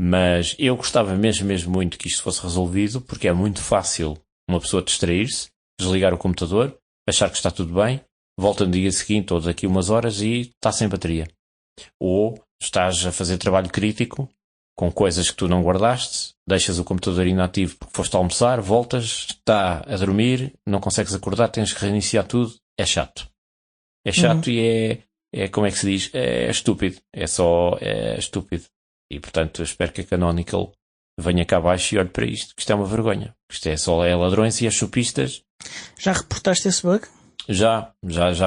Mas eu gostava mesmo muito que isto fosse resolvido, porque é muito fácil uma pessoa distrair-se, desligar o computador, achar que está tudo bem, volta no dia seguinte ou daqui umas horas e está sem bateria. Ou estás a fazer trabalho crítico com coisas que tu não guardaste, deixas o computador inativo porque foste almoçar, voltas, está a dormir, não consegues acordar, tens que reiniciar tudo. É chato. É chato e é como é que se diz? É estúpido. É estúpido. E portanto eu espero que a Canonical venha cá abaixo e olhe para isto, que isto é uma vergonha. Isto é ladrões e as chupistas. Já reportaste esse bug? Já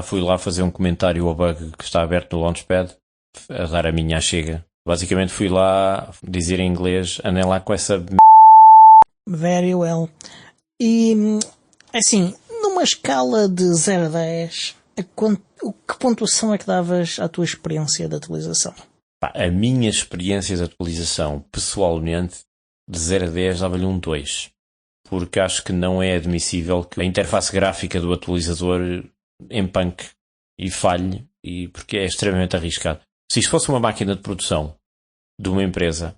fui lá fazer um comentário ao bug que está aberto no Launchpad, a dar a minha chega. Basicamente fui lá dizer em inglês, andem lá com essa Very well. E, assim, numa escala de 0 a 10, que pontuação é que davas à tua experiência de atualização? A minha experiência de atualização, pessoalmente, de 0 a 10, dava-lhe um 2. Porque acho que não é admissível que a interface gráfica do atualizador empanque e falhe, porque é extremamente arriscado. Se isto fosse uma máquina de produção de uma empresa,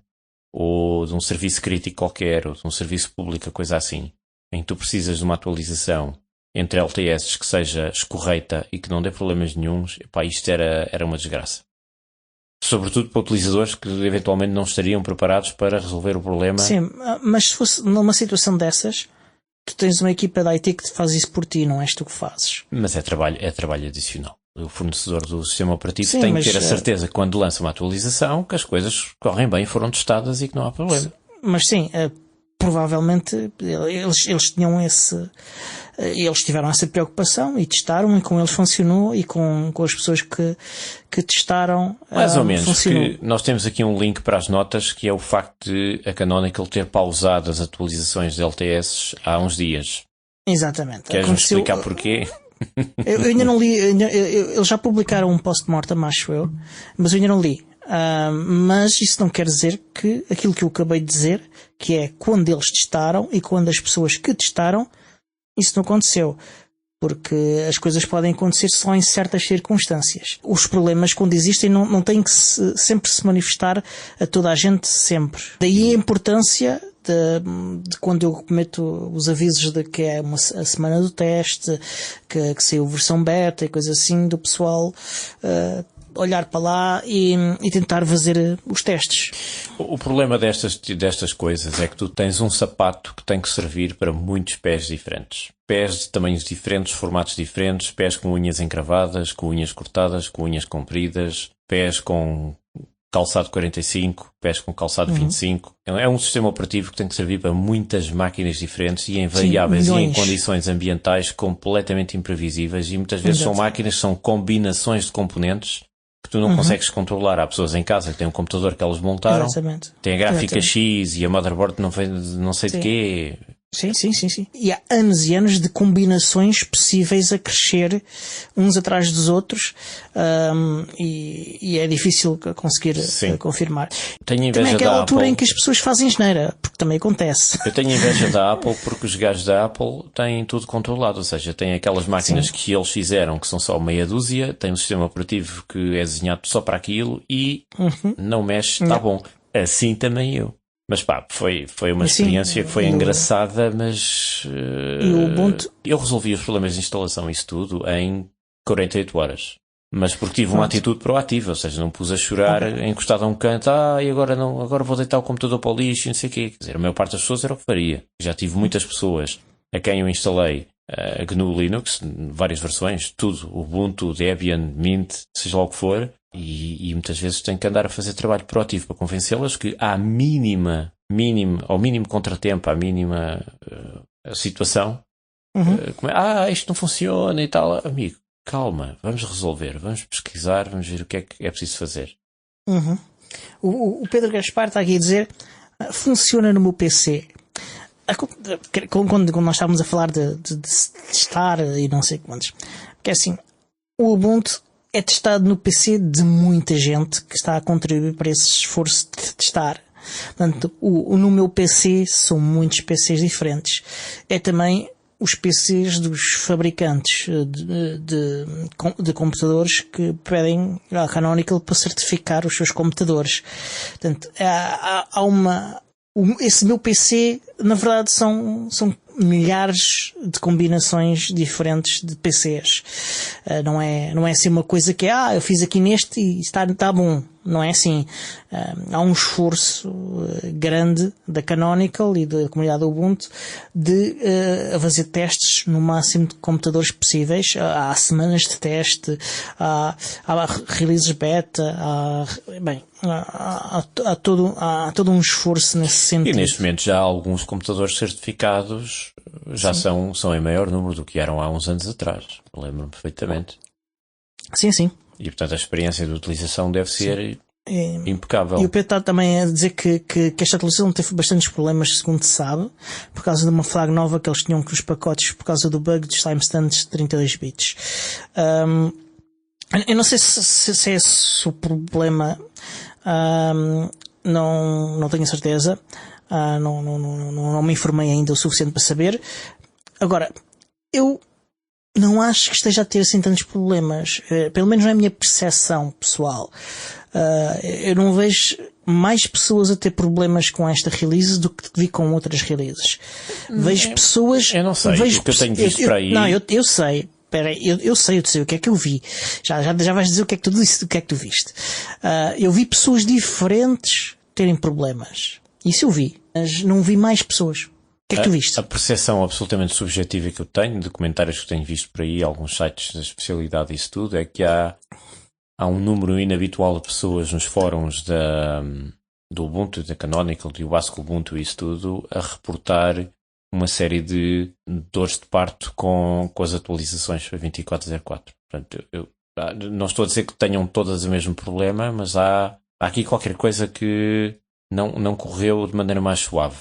ou de um serviço crítico qualquer, ou de um serviço público, coisa assim, em que tu precisas de uma atualização entre LTS que seja escorreita e que não dê problemas nenhuns, isto era uma desgraça. Sobretudo para utilizadores que eventualmente não estariam preparados para resolver o problema. Sim, mas se fosse numa situação dessas, tu tens uma equipa de IT que te faz isso por ti, não és tu que fazes. Mas é trabalho adicional. O fornecedor do sistema operativo tem que ter a certeza que quando lança uma atualização que as coisas correm bem, foram testadas e que não há problema. Mas sim, provavelmente eles tinham eles tiveram essa preocupação e testaram, e com eles funcionou, e com as pessoas que testaram mais ou menos, funcionou. que nós temos aqui um link para as notas, que é o facto de a Canonical ter pausado as atualizações de LTS há uns dias. Exatamente. Queres-me explicar porquê? Eu ainda não li, eles já publicaram um post-mortem, acho eu, mas eu ainda não li. Mas isso não quer dizer que aquilo que eu acabei de dizer, que é quando eles testaram e quando as pessoas que testaram, isso não aconteceu. Porque as coisas podem acontecer só em certas circunstâncias. Os problemas, quando existem, não têm que sempre se manifestar a toda a gente sempre. Daí a importância de quando eu meto os avisos de que é a semana do teste, que saiu versão beta e coisa assim, do pessoal olhar para lá e tentar fazer os testes. O problema destas coisas é que tu tens um sapato que tem que servir para muitos pés diferentes. Pés de tamanhos diferentes, formatos diferentes, pés com unhas encravadas, com unhas cortadas, com unhas compridas, pés com calçado 45, pés com calçado 25. É um sistema operativo que tem que servir para muitas máquinas diferentes e em variáveis e em condições ambientais completamente imprevisíveis, e muitas vezes são máquinas que são combinações de componentes que tu não consegues controlar. Há pessoas em casa que têm um computador que elas montaram, tem a gráfica X e a motherboard não sei de quê. Sim. E há anos e anos de combinações possíveis a crescer uns atrás dos outros, e é difícil conseguir confirmar. Tenho inveja também é aquela da altura Apple. em que as pessoas fazem asneira, porque também acontece. Eu tenho inveja da Apple porque os gajos da Apple têm tudo controlado, ou seja, têm aquelas máquinas que eles fizeram que são só meia dúzia, têm um sistema operativo que é desenhado só para aquilo e não mexe, está bom. Assim também eu. Mas pá, foi uma experiência que foi engraçada, mas e o Ubuntu? Eu resolvi os problemas de instalação, isso tudo, em 48 horas. Mas porque tive uma atitude proativa, ou seja, não pus a chorar encostado a um canto, e agora vou deitar o computador para o lixo e não sei o quê. Quer dizer, a maior parte das pessoas era o que faria. Já tive muitas pessoas a quem eu instalei a GNU Linux, várias versões, tudo, Ubuntu, Debian, Mint, seja lá o que for, e muitas vezes tenho que andar a fazer trabalho proativo para convencê-las que ao mínimo contratempo, à mínima situação, isto não funciona e tal, amigo, calma, vamos resolver, vamos pesquisar, vamos ver o que é preciso fazer. O Pedro Gaspar está aqui a dizer, funciona no meu PC. Quando nós estávamos a falar de testar e não sei quantos, porque assim, o Ubuntu é testado no PC de muita gente que está a contribuir para esse esforço de testar. Portanto, no meu PC são muitos PCs diferentes. É também os PCs dos fabricantes de computadores que pedem à Canonical para certificar os seus computadores. Portanto, esse meu PC, na verdade, são milhares de combinações diferentes de PCs. Não é assim uma coisa que eu fiz aqui neste e está bom. Não é assim. Há um esforço grande da Canonical e da comunidade do Ubuntu de fazer testes no máximo de computadores possíveis. Há semanas de teste, há releases beta, há todo um esforço nesse sentido. E neste momento já há alguns computadores certificados, já são em maior número do que eram há uns anos atrás. Lembro-me perfeitamente. Sim. E portanto a experiência de utilização deve ser impecável. E o Pedro está também a dizer que esta atualização teve bastantes problemas, segundo se sabe, por causa de uma flag nova que eles tinham com os pacotes, por causa do bug dos timestamps de 32 bits. Eu não sei se é esse o problema, não tenho certeza, não me informei ainda o suficiente para saber. Agora, eu não acho que esteja a ter assim tantos problemas, pelo menos na minha percepção pessoal. Eu não vejo mais pessoas a ter problemas com esta release do que vi com outras releases. Vejo pessoas... Eu não sei, o que eu tenho visto para aí... Não, eu sei. Espera aí, eu sei o que é que eu vi. Já vais dizer o que é que tu viste. Eu vi pessoas diferentes terem problemas. Isso eu vi. Mas não vi mais pessoas. O que é que tu viste? A percepção absolutamente subjetiva que eu tenho, de comentários que tenho visto por aí, alguns sites da especialidade disso tudo, é que há um número inabitual de pessoas nos fóruns do Ubuntu, da Canonical, do Basque Ubuntu e isso tudo, a reportar uma série de dores de parto com as atualizações para 24.04. Portanto, eu não estou a dizer que tenham todas o mesmo problema, mas há aqui qualquer coisa que não correu de maneira mais suave.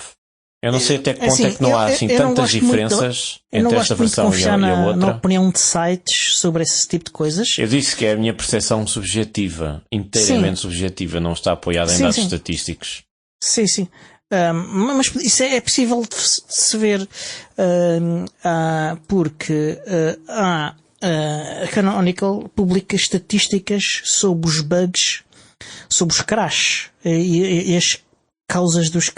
Eu não sei até que ponto é que não há assim tantas diferenças entre esta versão e a outra. Na opinião de sites sobre esse tipo de coisas. Eu disse que é a minha percepção subjetiva, inteiramente subjetiva, não está apoiada em dados estatísticos. Sim. Mas isso é possível de se ver porque a Canonical publica estatísticas sobre os bugs, sobre os crashes e as causas dos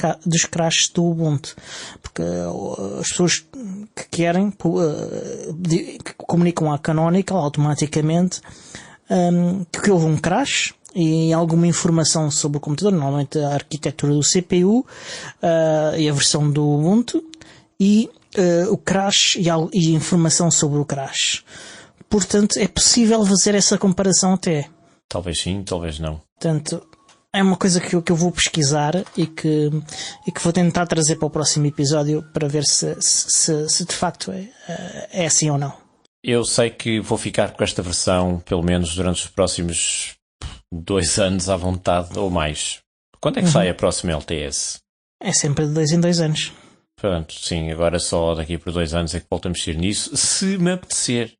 crashes do Ubuntu, porque as pessoas que querem que comunicam à Canonical automaticamente que houve um crash e alguma informação sobre o computador, normalmente a arquitetura do CPU e a versão do Ubuntu e o crash e informação sobre o crash. Portanto, é possível fazer essa comparação até. Talvez sim, talvez não. Portanto, é uma coisa que eu vou pesquisar e que vou tentar trazer para o próximo episódio para ver se de facto é assim ou não. Eu sei que vou ficar com esta versão pelo menos durante os próximos 2 anos à vontade ou mais. Quando é que sai a próxima LTS? É sempre de 2 em 2 anos. Pronto, sim, agora só daqui por 2 anos é que volto a mexer nisso, se me apetecer.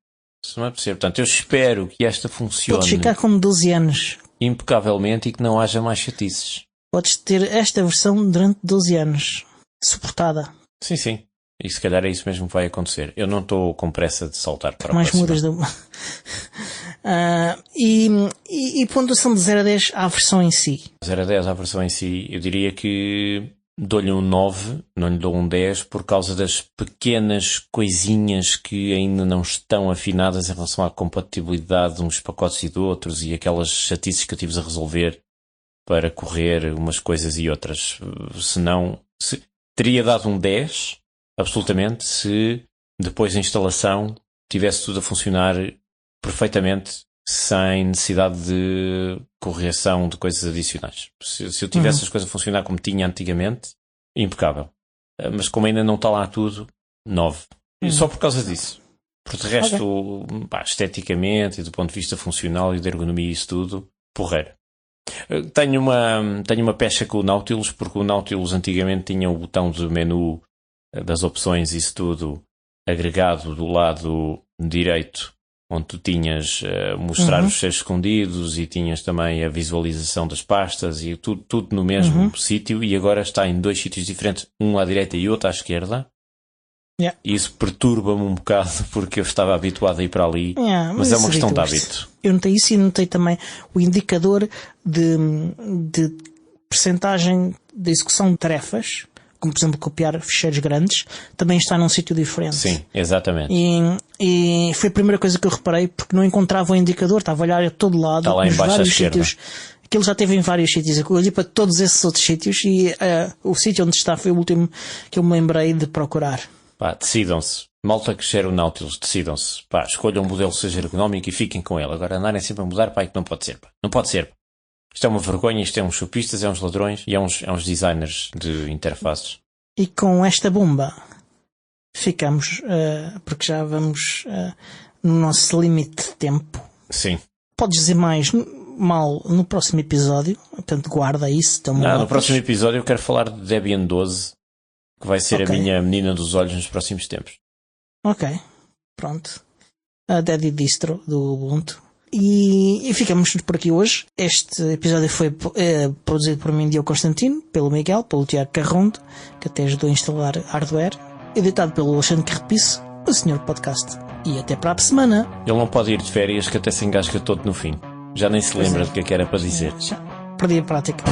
Portanto, eu espero que esta funcione. Podes ficar com 12 anos. Impecavelmente e que não haja mais chatices. Podes ter esta versão durante 12 anos. Suportada. Sim. E se calhar é isso mesmo que vai acontecer. Eu não estou com pressa de saltar para mais a próxima. Mudas do... e pontuação de 0 a 10 à versão em si? 0 a 10 à versão em si, eu diria que dou-lhe um 9, não lhe dou um 10, por causa das pequenas coisinhas que ainda não estão afinadas em relação à compatibilidade de uns pacotes e de outros e aquelas chatices que eu tive a resolver para correr umas coisas e outras. Senão, teria dado um 10, absolutamente, se depois da instalação tivesse tudo a funcionar perfeitamente sem necessidade de correção de coisas adicionais. Se eu tivesse as coisas a funcionar como tinha antigamente, impecável. Mas como ainda não está lá tudo, 9. E só por causa disso. Por de resto, esteticamente e do ponto de vista funcional e de ergonomia e isso tudo, porreiro. Tenho uma pecha com o Nautilus, porque o Nautilus antigamente tinha o botão de menu das opções e isso tudo agregado do lado direito, onde tu tinhas mostrar os fecheiros escondidos e tinhas também a visualização das pastas e tudo no mesmo sítio, e agora está em 2 sítios diferentes, um à direita e outro à esquerda. Yeah. E isso perturba-me um bocado porque eu estava habituado a ir para ali, mas é uma questão de hábito. Eu notei isso e notei também o indicador de percentagem de execução de tarefas, como por exemplo copiar ficheiros grandes, também está num sítio diferente. Sim, exatamente. E foi a primeira coisa que eu reparei, porque não encontrava o indicador, estava a olhar a todo lado, está lá em baixo à esquerda. Sítios. Aquilo já esteve em vários sítios. Eu olhei para todos esses outros sítios e o sítio onde está foi o último que eu me lembrei de procurar. Decidam-se. Malta que gera o Nautilus, decidam-se. Escolham um modelo que seja ergonómico e fiquem com ele. Agora andarem sempre a mudar, que não pode ser. Não pode ser. Isto é uma vergonha, isto é uns chupistas, é uns ladrões e é uns designers de interfaces. E com esta bomba ficamos, porque já vamos no nosso limite de tempo. Sim. Podes dizer mais mal no próximo episódio, portanto guarda isso. No próximo episódio eu quero falar de Debian 12, que vai ser a minha menina dos olhos nos próximos tempos. Ok, pronto. A Daddy Distro do Ubuntu. E ficamos por aqui hoje. Este episódio foi produzido por mim, Diogo Constantino, pelo Miguel, pelo Tiago Carrondo, que até ajudou a instalar hardware, editado pelo Alexandre Carrapiço, o Senhor Podcast. E até para a semana. Ele não pode ir de férias, que até se engasga todo no fim. Já nem se lembra do que era para dizer. Já perdi a prática.